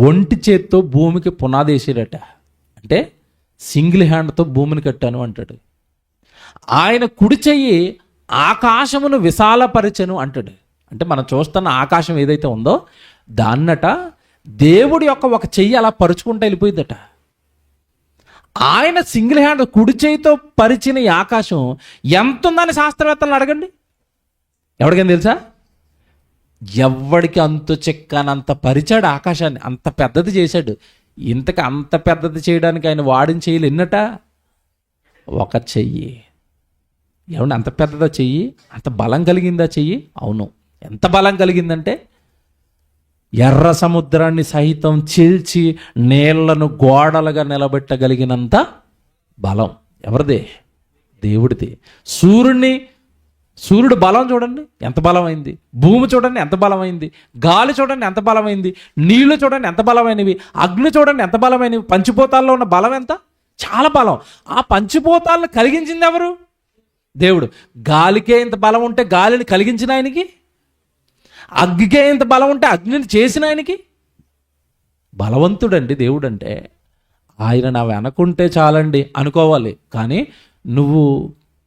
ఒంటి చేత్తో భూమికి పునాది వేసాడట. అంటే సింగిల్ హ్యాండ్తో భూమిని కట్టాను అంటాడు. ఆయన కుడి చెయ్యి ఆకాశమును విశాలపరిచెను అంటాడు. అంటే మనం చూస్తున్న ఆకాశం ఏదైతే ఉందో దాన్నట దేవుడి యొక్క ఒక చెయ్యి అలా పరుచుకుంటూ వెళ్ళిపోయిందట. ఆయన సింగిల్ హ్యాండ్ కుడి చేయితో పరిచిన ఈ ఆకాశం ఎంత ఉందని శాస్త్రవేత్తలను అడగండి. ఎవరికైనా తెలుసా? ఎవడికి అంతు చెక్కనంత పరిచాడు ఆకాశాన్ని, అంత పెద్దది చేశాడు. ఇంతకు అంత పెద్దది చేయడానికి ఆయన వాడిన చెయ్యిలు ఎన్నట? ఒక చెయ్యి. ఏమంటే అంత పెద్దదా చెయ్యి? అంత బలం కలిగిందా చెయ్యి? అవును. ఎంత బలం కలిగిందంటే ఎర్ర సముద్రాన్ని సహితం చీల్చి నీళ్లను గోడలుగా నిలబెట్టగలిగినంత బలం ఎవరిదే? దేవుడిది. సూర్యుడు బలం చూడండి ఎంత బలమైంది, భూమి చూడండి ఎంత బలమైంది, గాలి చూడండి ఎంత బలమైంది, నీళ్లు చూడండి ఎంత బలమైనవి, అగ్ని చూడండి ఎంత బలమైనవి. పంచభూతాల్లో ఉన్న బలం ఎంత? చాలా బలం. ఆ పంచభూతాలను కలిగించింది ఎవరు? దేవుడు. గాలికే ఇంత బలం ఉంటే గాలిని కలిగించిన ఆయనకి, అగ్నికే ఇంత బలం ఉంటే అగ్నిని చేసిన ఆయనకి బలవంతుడండి దేవుడు. అంటే ఆయన నా వెనకుంటే చాలండి అనుకోవాలి. కానీ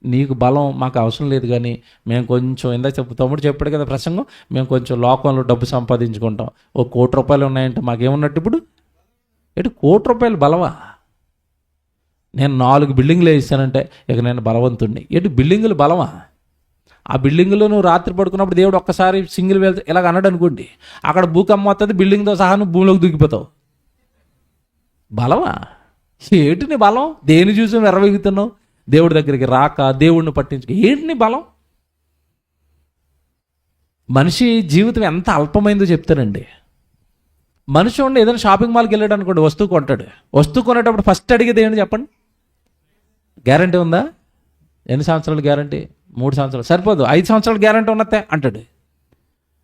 నీకు బలం మాకు అవసరం లేదు, కానీ మేము కొంచెం ఇందాక తమ్ముడు చెప్పాడు కదా ప్రసంగం, మేము కొంచెం లోకంలో డబ్బు సంపాదించుకుంటాం, ₹1 కోటి ఉన్నాయంటే మాకేమున్నట్టు ఇప్పుడు? ₹1 కోటి బలమా? నేను 4 బిల్డింగ్లు వేసానంటే ఇక నేను బలవంతుడిని. బిల్డింగులు బలమా? ఆ బిల్డింగ్లో నువ్వు రాత్రి పడుకున్నప్పుడు దేవుడు ఒక్కసారి సింగిల్ వెళ్తే ఇలాగ అన్నాడు అనుకోండి, అక్కడ భూకంపం వస్తుంది, బిల్డింగ్తో సహా నువ్వు భూమిలోకి దూకిపోతావు. బలమా? నీ బలం? దేని చూసి నువ్వు ఎర్రవెగుతున్నావు? దేవుడి దగ్గరికి రాక, దేవుడిని పట్టించుకో. నీ బలం? మనిషి జీవితం ఎంత అల్పమైందో చెప్తానండి. మనిషి ఉండి ఏదైనా షాపింగ్ మాల్కి వెళ్ళాడు అనుకోండి, వస్తువు కొంటాడు. వస్తువు కొనేటప్పుడు ఫస్ట్ అడిగేది ఏంటి చెప్పండి? గ్యారంటీ ఉందా? ఎన్ని సంవత్సరాలు గ్యారంటీ? 3 సంవత్సరాలు సరిపోదు, 5 సంవత్సరాలు గ్యారంటీ ఉన్నట్టే అంటాడు.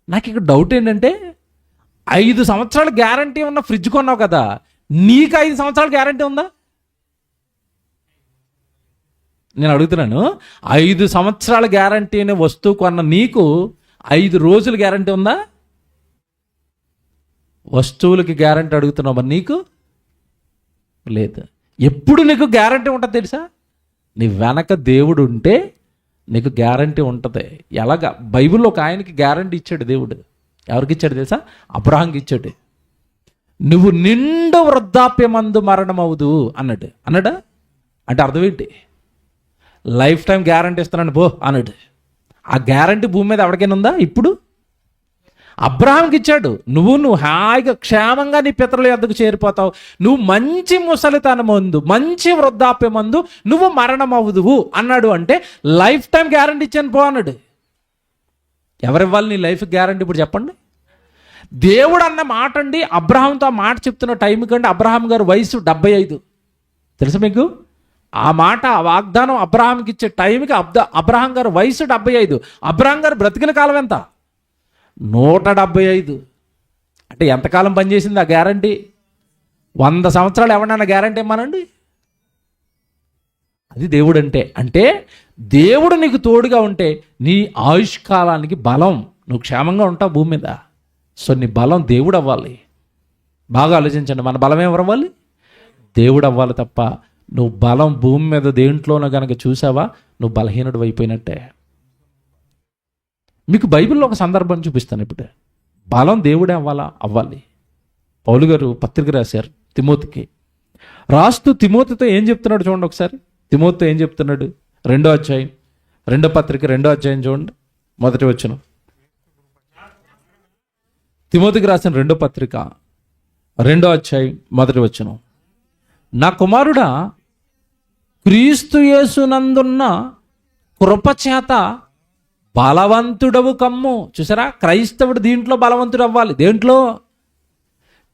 నాకు ఇక్కడ డౌట్ ఏంటంటే, 5 సంవత్సరాలు గ్యారంటీ ఉన్న ఫ్రిడ్జ్ కొన్నావు కదా, నీకు 5 సంవత్సరాలు గ్యారంటీ ఉందా? నేను అడుగుతున్నాను. 5 సంవత్సరాల గ్యారంటీ అనే వస్తువు కొన్న నీకు 5 రోజులు గ్యారంటీ ఉందా? వస్తువులకి గ్యారంటీ అడుగుతున్నావు, మరి నీకు లేదు. ఎప్పుడు నీకు గ్యారంటీ ఉంటుంది తెలుసా? నీ వెనక దేవుడు ఉంటే నీకు గ్యారంటీ ఉంటుంది. ఎలాగా? బైబిల్లో ఒక ఆయనకి గ్యారంటీ ఇచ్చాడు దేవుడు. ఎవరికి ఇచ్చాడు తెలుసా? అబ్రహాంకి ఇచ్చాడు. నువ్వు నిండు వృద్ధాప్యమందు మరణమవుదు అన్నాడా? అంటే అర్థం ఏంటి? లైఫ్ టైం గ్యారంటీ ఇస్తున్నాను పో అన్నాడు. ఆ గ్యారంటీ భూమి మీద ఎవరికైనా ఉందా? ఇప్పుడు అబ్రహాంకి ఇచ్చాడు. నువ్వు హాయిగా క్షేమంగా నీ పితరుల యొద్దకు చేరిపోతావు, నువ్వు మంచి ముసలితనమందు, మంచి వృద్ధాప్యమందు నువ్వు మరణమవుదువు అన్నాడు. అంటే లైఫ్ టైం గ్యారంటీ ఇచ్చాను పో అన్నాడు. ఎవరివ్వాలి నీ లైఫ్ గ్యారంటీ ఇప్పుడు చెప్పండి? దేవుడు అన్న మాట అండి. అబ్రహాంతో ఆ మాట చెప్తున్న టైం కంటే అబ్రహాం గారు వయసు 75. తెలుసా మీకు? ఆ మాట, ఆ వాగ్దానం అబ్రహాంకి ఇచ్చే టైంకి అబ్రహాం గారు వయసు 75. అబ్రహాం గారు బ్రతికిన కాలం ఎంత? 175. అంటే ఎంతకాలం పనిచేసింది ఆ గ్యారంటీ? 100 సంవత్సరాలు ఎవరినైనా గ్యారంటీ ఇమ్మనండి. అది దేవుడు అంటే దేవుడు నీకు తోడుగా ఉంటే నీ ఆయుష్కాలానికి బలం, నువ్వు క్షేమంగా ఉంటావు భూమి మీద. సో నీ బలం దేవుడు అవ్వాలి. బాగా ఆలోచించండి, మన బలం ఎవరు అవ్వాలి? దేవుడు అవ్వాలి తప్ప నువ్వు బలం భూమి మీద దేంట్లోనో కనుక చూసావా, నువ్వు బలహీనుడు అయిపోయినట్టే. మీకు బైబిల్లో ఒక సందర్భం చూపిస్తాను ఇప్పుడు. బలం దేవుడే అవ్వాలి. పౌలు గారు పత్రిక రాశారు తిమోతికి. రాస్తూ తిమోతితో ఏం చెప్తున్నాడు చూడండి ఒకసారి. తిమోతితో ఏం చెప్తున్నాడు? 2వ అధ్యాయం, 2వ పత్రిక 2వ అధ్యాయం చూడండి, మొదటి వచనం. తిమోతికి రాసిన 2వ పత్రిక 2వ అధ్యాయం మొదటి వచనం. నా కుమారుడా, క్రీస్తు యేసునందున్న కృపచేత బలవంతుడవు కమ్ము. చూసారా, క్రైస్తవుడు దీంట్లో బలవంతుడు అవ్వాలి. దేంట్లో?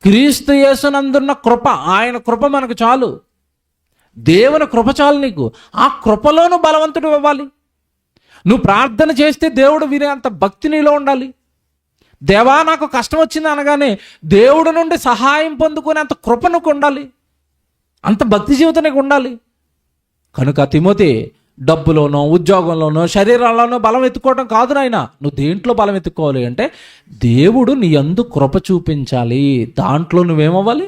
క్రీస్తు యేసునందున్న కృప. ఆయన కృప మనకు చాలు. దేవుని కృప చాలు నీకు. ఆ కృపలోనూ బలవంతుడు అవ్వాలి. నువ్వు ప్రార్థన చేస్తే దేవుడు వినే అంత భక్తి నీలో ఉండాలి. దేవా నాకు కష్టం వచ్చింది అనగానే దేవుడి నుండి సహాయం పొందుకునే అంత కృప నీకు ఉండాలి. అంత భక్తి జీవితం నీకు ఉండాలి. కనుక తిమోతి, డబ్బులోనో ఉద్యోగంలోనో శరీరాల్లోనో బలం ఎత్తుకోవడం కాదు నాయన. నువ్వు దేంట్లో బలం ఎత్తుకోవాలి అంటే దేవుడు నీ యందు కృప చూపించాలి. దాంట్లో నువ్వేమవ్వాలి?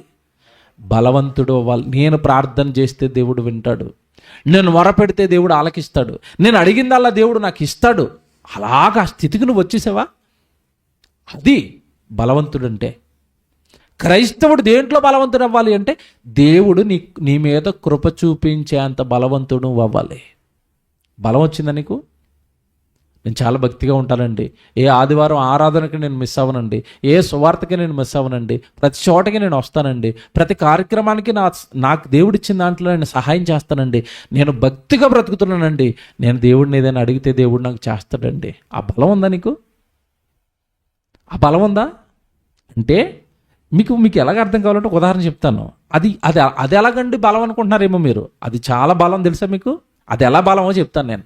బలవంతుడు అవ్వాలి. నేను ప్రార్థన చేస్తే దేవుడు వింటాడు, నేను మొరపెడితే దేవుడు ఆలకిస్తాడు, నేను అడిగిందల్లా దేవుడు నాకు ఇస్తాడు. అలాగా స్థితికి నువ్వు వచ్చేసావా? అది బలవంతుడు అంటే. క్రైస్తవుడు దేంట్లో బలవంతుడు అవ్వాలి అంటే దేవుడు నీ మీద కృప చూపించే అంత బలవంతుడు అవ్వాలి. బలం వచ్చిందా నీకు? నేను చాలా భక్తిగా ఉంటానండి, ఏ ఆదివారం ఆరాధనకి నేను మిస్ అవ్వనండి, ఏ సువార్తకి నేను మిస్ అవ్వనండి, ప్రతి చోటకి నేను వస్తానండి, ప్రతి కార్యక్రమానికి నాకు దేవుడిచ్చిన దాంట్లో నేను సహాయం చేస్తానండి, నేను భక్తిగా బ్రతుకుతున్నానండి, నేను దేవుడిని ఏదైనా అడిగితే దేవుడు నాకు చేస్తాడండి. ఆ బలం ఉందా నీకు? ఆ బలం ఉందా అంటే మీకు ఎలాగ అర్థం కావాలంటే ఒక ఉదాహరణ చెప్తాను. అది ఎలాగండి బలం అనుకుంటున్నారేమో మీరు. అది చాలా బలం తెలుసా మీకు? అది ఎలా బలమో చెప్తాను నేను.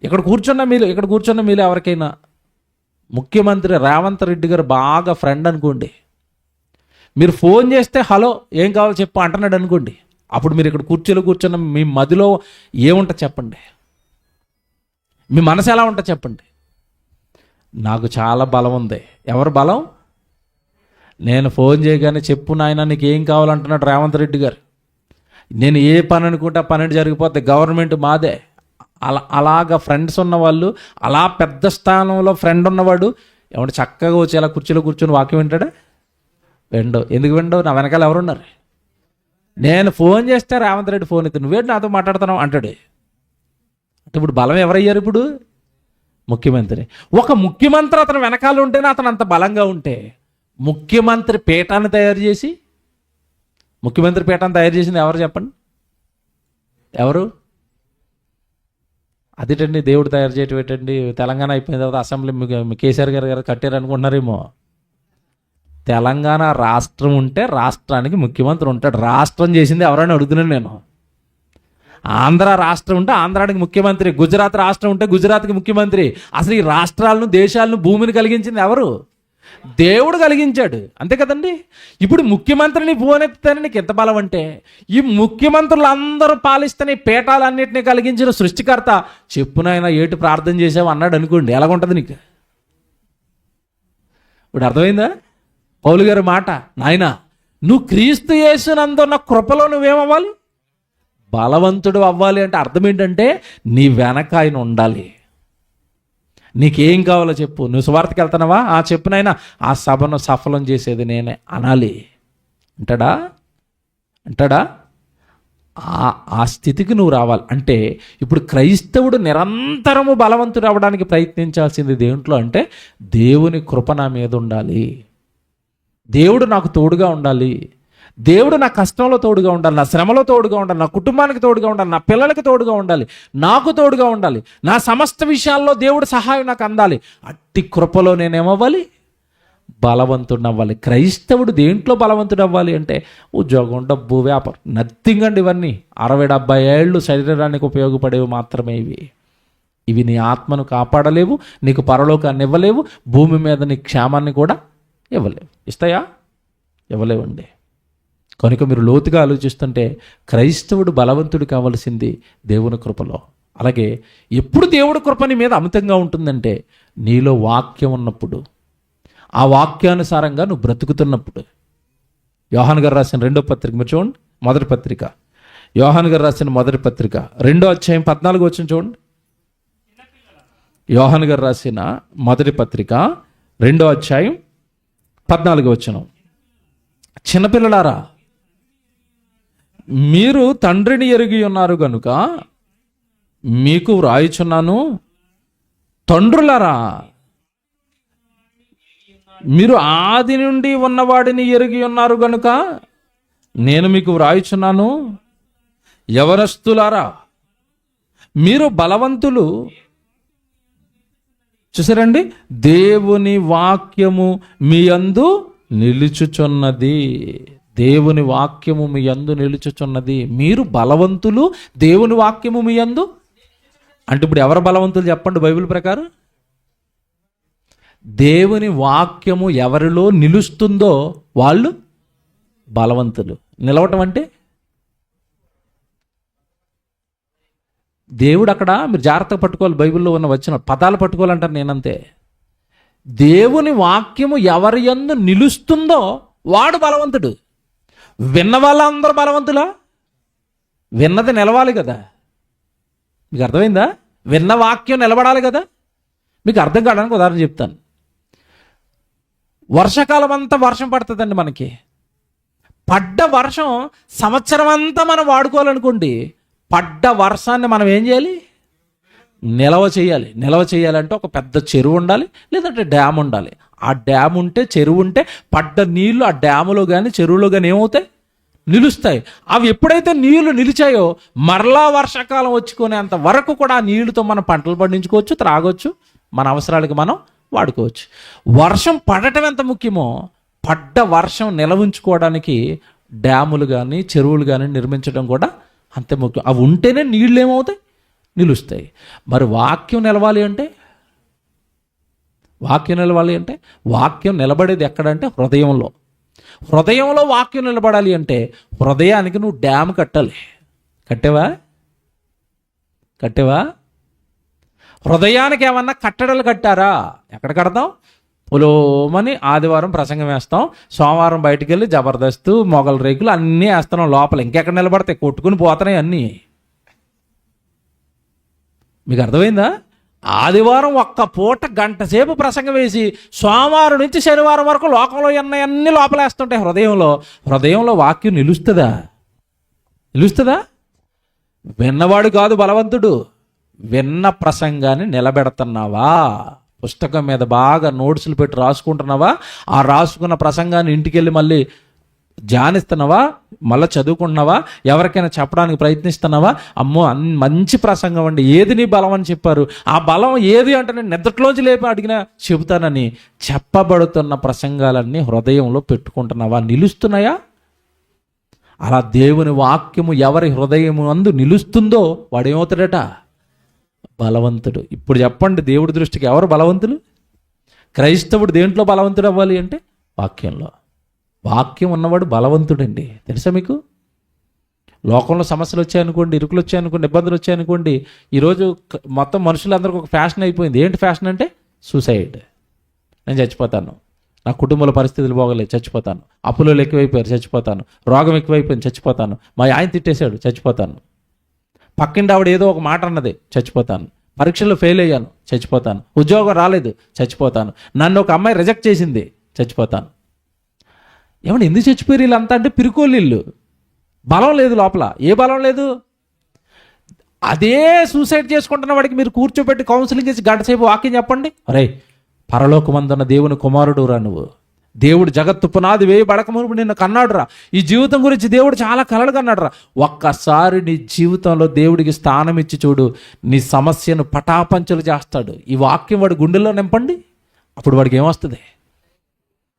ఇక్కడ కూర్చున్న మీరు ఎవరికైనా ముఖ్యమంత్రి రేవంత్ రెడ్డి గారు బాగా ఫ్రెండ్ అనుకోండి, మీరు ఫోన్ చేస్తే హలో ఏం కావాలో చెప్పు అంటున్నాడు అనుకోండి, అప్పుడు మీరు ఇక్కడ కూర్చున్న మీ మదిలో ఏముంటుంది చెప్పండి? మీ మనసు ఎలా ఉంటుంది చెప్పండి? నాకు చాలా బలం ఉంది. ఎవరు బలం? నేను ఫోన్ చేయగానే చెప్పు నాయన నీకు ఏం కావాలంటున్నాడు రేవంత్ రెడ్డి గారు. నేను ఏ పని అనుకుంటే పని జరిగిపోతే, గవర్నమెంట్ మాదే. అలాగా ఫ్రెండ్స్ ఉన్నవాళ్ళు, అలా పెద్ద స్థానంలో ఫ్రెండ్ ఉన్నవాడు ఏమంటే చక్కగా వచ్చి అలా కుర్చీలో కూర్చొని వాక్యం వింటాడా? విండో. ఎందుకు విండో? నా వెనకాల ఎవరున్నారు? నేను ఫోన్ చేస్తే రేవంత్ రెడ్డి ఫోన్ ఎత్తి నువ్వేంటి నాతో మాట్లాడుతున్నావు అంటాడు. అంటే ఇప్పుడు బలం ఎవరయ్యారు? ఇప్పుడు ముఖ్యమంత్రి. ఒక ముఖ్యమంత్రి అతను వెనకాల ఉంటేనే అతను అంత బలంగా ఉంటే, ముఖ్యమంత్రి పీఠాన్ని తయారు చేసింది ఎవరు చెప్పండి? ఎవరు? అదేటండి దేవుడు తయారు చేయటం ఏంటండి? తెలంగాణ అయిపోయిన తర్వాత అసెంబ్లీ కేసీఆర్ గారు కట్టారు అనుకుంటున్నారేమో. తెలంగాణ రాష్ట్రం ఉంటే రాష్ట్రానికి ముఖ్యమంత్రి ఉంటాడు. రాష్ట్రం చేసింది ఎవరైనా అడుగుతున్నాను నేను. ఆంధ్ర రాష్ట్రం ఉంటే ఆంధ్రానికి ముఖ్యమంత్రి, గుజరాత్ రాష్ట్రం ఉంటే గుజరాత్కి ముఖ్యమంత్రి. అసలు ఈ రాష్ట్రాలను, దేశాలను, భూమిని కలిగించింది ఎవరు? దేవుడు కలిగించాడు. అంతే కదండి. ఇప్పుడు ముఖ్యమంత్రిని ఫోన్ ఎత్తుతానే నీకు ఎంత బలం అంటే, ఈ ముఖ్యమంత్రులు అందరూ పాలిస్తానే పీఠాలన్నింటినీ కలిగించిన సృష్టికర్త చెప్పునైనా ఏటు ప్రార్థన చేసావు అన్నాడు అనుకోండి, ఎలాగుంటుంది నీకు? ఇప్పుడు అర్థమైందా పౌలు గారి మాట? నాయన నువ్వు క్రీస్తు యేసునందున్న కృపలో నువ్వేమవ్వాలి? బలవంతుడు అవ్వాలి. అంటే అర్థం ఏంటంటే నీ వెనక ఆయన ఉండాలి. నీకేం కావాలో చెప్పు. నువ్వు సువార్తకి వెళ్తున్నావా? చెప్పునైనా ఆ సభను సఫలం చేసేది నేనే అనాలి. అంటాడా? ఆ స్థితికి నువ్వు రావాలి. అంటే ఇప్పుడు క్రైస్తవుడు నిరంతరము బలవంతుడు అవ్వడానికి ప్రయత్నించాల్సింది దేంట్లో అంటే దేవుని కృప నా మీద ఉండాలి, దేవుడు నాకు తోడుగా ఉండాలి, దేవుడు నా కష్టంలో తోడుగా ఉండాలి, నా శ్రమలో తోడుగా ఉండాలి, నా కుటుంబానికి తోడుగా ఉండాలి, నా పిల్లలకి తోడుగా ఉండాలి, నాకు తోడుగా ఉండాలి, నా సమస్త విషయాల్లో దేవుడు సహాయం నాకు అందాలి. అట్టి కృపలో నేనేమవ్వాలి? బలవంతుడు అవ్వాలి. క్రైస్తవుడు దేంట్లో బలవంతుడు అవ్వాలి అంటే ఉద్యోగం, డబ్బు, వ్యాపారం, నథింగ్ అండి. ఇవన్నీ 60-70 ఏళ్ళు శరీరానికి ఉపయోగపడేవి మాత్రమే. ఇవి నీ ఆత్మను కాపాడలేవు, నీకు పరలోకాన్ని ఇవ్వలేవు, భూమి మీద నీ క్షేమాన్ని కూడా ఇవ్వలేవు. ఇస్తాయా? ఇవ్వలేవండి. కనుక మీరు లోతుగా ఆలోచిస్తుంటే క్రైస్తవుడు బలవంతుడు కావాల్సింది దేవుని కృపలో. అలాగే ఎప్పుడు దేవుడి కృప నీ మీద అమితంగా ఉంటుందంటే నీలో వాక్యం ఉన్నప్పుడు, ఆ వాక్యానుసారంగా నువ్వు బ్రతుకుతున్నప్పుడు. యోహాను గారు రాసిన 2వ పత్రిక మీరు చూడండి, మొదటి పత్రిక. యోహాను గారు రాసిన మొదటి పత్రిక 2వ అధ్యాయం 14 వచనం చూడండి. యోహాను గారు రాసిన మొదటి పత్రిక 2వ అధ్యాయం 14 వచనం. చిన్నపిల్లలారా, మీరు తండ్రిని ఎరిగి ఉన్నారు గనుక మీకు వ్రాయుచున్నాను. తండ్రులారా, మీరు ఆది నుండి ఉన్నవాడిని ఎరిగి ఉన్నారు గనుక నేను మీకు వ్రాయుచున్నాను. యవనస్తులారా, మీరు బలవంతులు. చూసారండి, దేవుని వాక్యము మీ యందు నిలుచుచున్నది. దేవుని వాక్యము మీ యందు నిలుచుచున్నది. మీరు బలవంతులు, దేవుని వాక్యము మీ యందు. అంటే ఇప్పుడు ఎవరు బలవంతులు చెప్పండి బైబిల్ ప్రకారం? దేవుని వాక్యము ఎవరిలో నిలుస్తుందో వాళ్ళు బలవంతులు. నిలవటం అంటే దేవుడు అక్కడ, మీరు జాగ్రత్తగా పట్టుకోవాలి, బైబిల్లో ఉన్న వచ్చిన పదాలు పట్టుకోవాలంటారు. నేనంతే. దేవుని వాక్యము ఎవరి యందు నిలుస్తుందో వాడు బలవంతుడు. విన్న వాళ్ళందరూ బలవంతులా? విన్నది నిలవాలి కదా. మీకు అర్థమైందా? విన్న వాక్యం నిలబడాలి కదా. మీకు అర్థం కావడానికి ఉదాహరణ చెప్తాను. వర్షాకాలం అంతా వర్షం పడుతుందండి. మనకి పడ్డ వర్షం సంవత్సరం అంతా మనం వాడుకోవాలనుకోండి. పడ్డ వర్షాన్ని మనం ఏం చేయాలి? నిల్వ చేయాలి. నిల్వ చేయాలంటే ఒక పెద్ద చెరువు ఉండాలి, లేదంటే డ్యామ్ ఉండాలి. ఆ డ్యామ్ ఉంటే, చెరువు ఉంటే పడ్డ నీళ్లు ఆ డ్యాములో కానీ చెరువులో కానీ ఏమవుతాయి? నిలుస్తాయి. అవి ఎప్పుడైతే నీళ్లు నిలిచాయో మరలా వర్షాకాలం వచ్చుకునేంత వరకు కూడా ఆ నీళ్లతో మనం పంటలు పండించుకోవచ్చు, త్రాగొచ్చు, మన అవసరాలకి మనం వాడుకోవచ్చు. వర్షం పడటం ఎంత ముఖ్యమో పడ్డ వర్షం నిలవుంచుకోవడానికి డ్యాములు కానీ చెరువులు కానీ నిర్మించడం కూడా అంతే ముఖ్యం. అవి ఉంటేనే నీళ్ళు ఏమవుతాయి? నిలుస్తాయి. మరి వాక్యం నిలవాలి అంటే, వాక్యం నిలబడేది ఎక్కడంటే హృదయంలో. హృదయంలో వాక్యం నిలబడాలి అంటే హృదయానికి నువ్వు డ్యామ్ కట్టాలి. కట్టేవా? హృదయానికి ఏమన్నా కట్టడలు కట్టారా? ఎక్కడ కడతాం? పులోమని ఆదివారం ప్రసంగం వేస్తాం, సోమవారం బయటికి వెళ్ళి జబర్దస్త్, మొగల రేకులు అన్నీ వేస్తున్నాం లోపల. ఇంకెక్కడ నిలబడతాయి? కొట్టుకుని పోతున్నాయి అన్నీ. మీకు అర్థమైందా? ఆదివారం ఒక్క పూట గంట సేపు ప్రసంగం వేసి సోమవారం నుంచి శనివారం వరకు లోకంలో అన్నీ లోపలేస్తుంటాయి. హృదయంలో వాక్యం నిలుస్తుందా? విన్నవాడు కాదు బలవంతుడు, విన్న ప్రసంగాన్ని నిలబెడుతున్నావా? పుస్తకం మీద బాగా నోట్సులు పెట్టి రాసుకుంటున్నావా? ఆ రాసుకున్న ప్రసంగాన్ని ఇంటికి వెళ్ళి మళ్ళీ ధ్యానిస్తున్నావా? మళ్ళీ చదువుకుంటున్నావా? ఎవరికైనా చెప్పడానికి ప్రయత్నిస్తున్నావా? అమ్మో మంచి ప్రసంగం అండి, ఏది నీ బలం అని చెప్పారు, ఆ బలం ఏది అంటే నేను నిద్రలోంచి లేపి అడిగినా చెబుతానని చెప్పబడుతున్న ప్రసంగాలన్నీ హృదయంలో పెట్టుకుంటున్నావా? నిలుస్తున్నాయా? అలా దేవుని వాక్యము ఎవరి హృదయము అందు నిలుస్తుందో వాడేమవుతాడట? బలవంతుడు. ఇప్పుడు చెప్పండి, దేవుడి దృష్టికి ఎవరు బలవంతులు? క్రైస్తవుడు దేంట్లో బలవంతుడు అవ్వాలి అంటే వాక్యంలో. వాక్యం ఉన్నవాడు బలవంతుడండి. తెలుసా మీకు? లోకంలో సమస్యలు వచ్చాయనుకోండి, ఇరుకులు వచ్చాయనుకోండి, ఇబ్బందులు వచ్చాయనుకోండి, ఈరోజు మొత్తం మనుషులందరికీ ఒక ఫ్యాషన్ అయిపోయింది. ఏంటి ఫ్యాషన్ అంటే? సూసైడ్. నేను చచ్చిపోతాను, నా కుటుంబంలో పరిస్థితులు బాగలేదు, చచ్చిపోతాను, అప్పులో ఎక్కువైపోయారు, చచ్చిపోతాను, రోగం ఎక్కువైపోయింది, చచ్చిపోతాను, మా ఆయన తిట్టేశాడు, చచ్చిపోతాను, పక్కింటి ఆవిడ ఏదో ఒక మాట అన్నది, చచ్చిపోతాను, పరీక్షల్లో ఫెయిల్ అయ్యాను, చచ్చిపోతాను, ఉద్యోగం రాలేదు, చచ్చిపోతాను, నన్ను ఒక అమ్మాయి రిజెక్ట్ చేసింది, చచ్చిపోతాను. ఏమంటే ఎందుకు చచ్చిపోయారు వీళ్ళంతా అంటే పిరుకోళ్ళు. బలం లేదు లోపల. ఏ బలం లేదు? అదే సూసైడ్ చేసుకుంటున్న వాడికి మీరు కూర్చోబెట్టి కౌన్సిలింగ్ చేసి గంట సేపు వాక్యం చెప్పండి, అరే పరలోకమందున్న దేవుని కుమారుడు రా నువ్వు, దేవుడు జగత్తు పునాది వేయబడక మునుపు నిన్ను కన్నాడురా, ఈ జీవితం గురించి దేవుడు చాలా కలలు కన్నాడురా. ఒక్కసారి నీ జీవితంలో దేవుడికి స్థానం ఇచ్చి చూడు, నీ సమస్యను పటాపంచలు చేస్తాడు. ఈ వాక్యం వాడి గుండెల్లో నింపండి, అప్పుడు వాడికి ఏమొస్తుంది?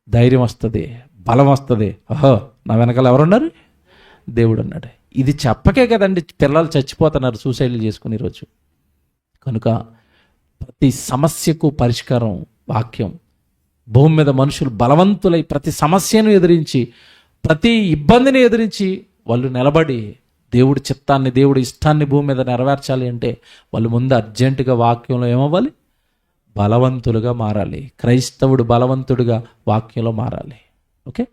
ధైర్యం వస్తుంది, బలం వస్తుంది. ఓహో, నా వెనకాల ఎవరున్నారు? దేవుడు ఉన్నాడు. ఇది చెప్పకే కదండి పిల్లలు చచ్చిపోతున్నారు సూసైడ్లు చేసుకుని ఈరోజు. కనుక ప్రతి సమస్యకు పరిష్కారం వాక్యం. భూమి మీద మనుషులు బలవంతులై ప్రతి సమస్యను ఎదిరించి ప్రతి ఇబ్బందిని ఎదిరించి వాళ్ళు నిలబడి దేవుడి చిత్తాన్ని, దేవుడి ఇష్టాన్ని భూమి మీద నెరవేర్చాలి అంటే వాళ్ళు ముందు అర్జెంటుగా వాక్యంలో ఏమవ్వాలి? బలవంతులుగా మారాలి. క్రైస్తవుడు బలవంతుడిగా వాక్యంలో మారాలి. ఓకే.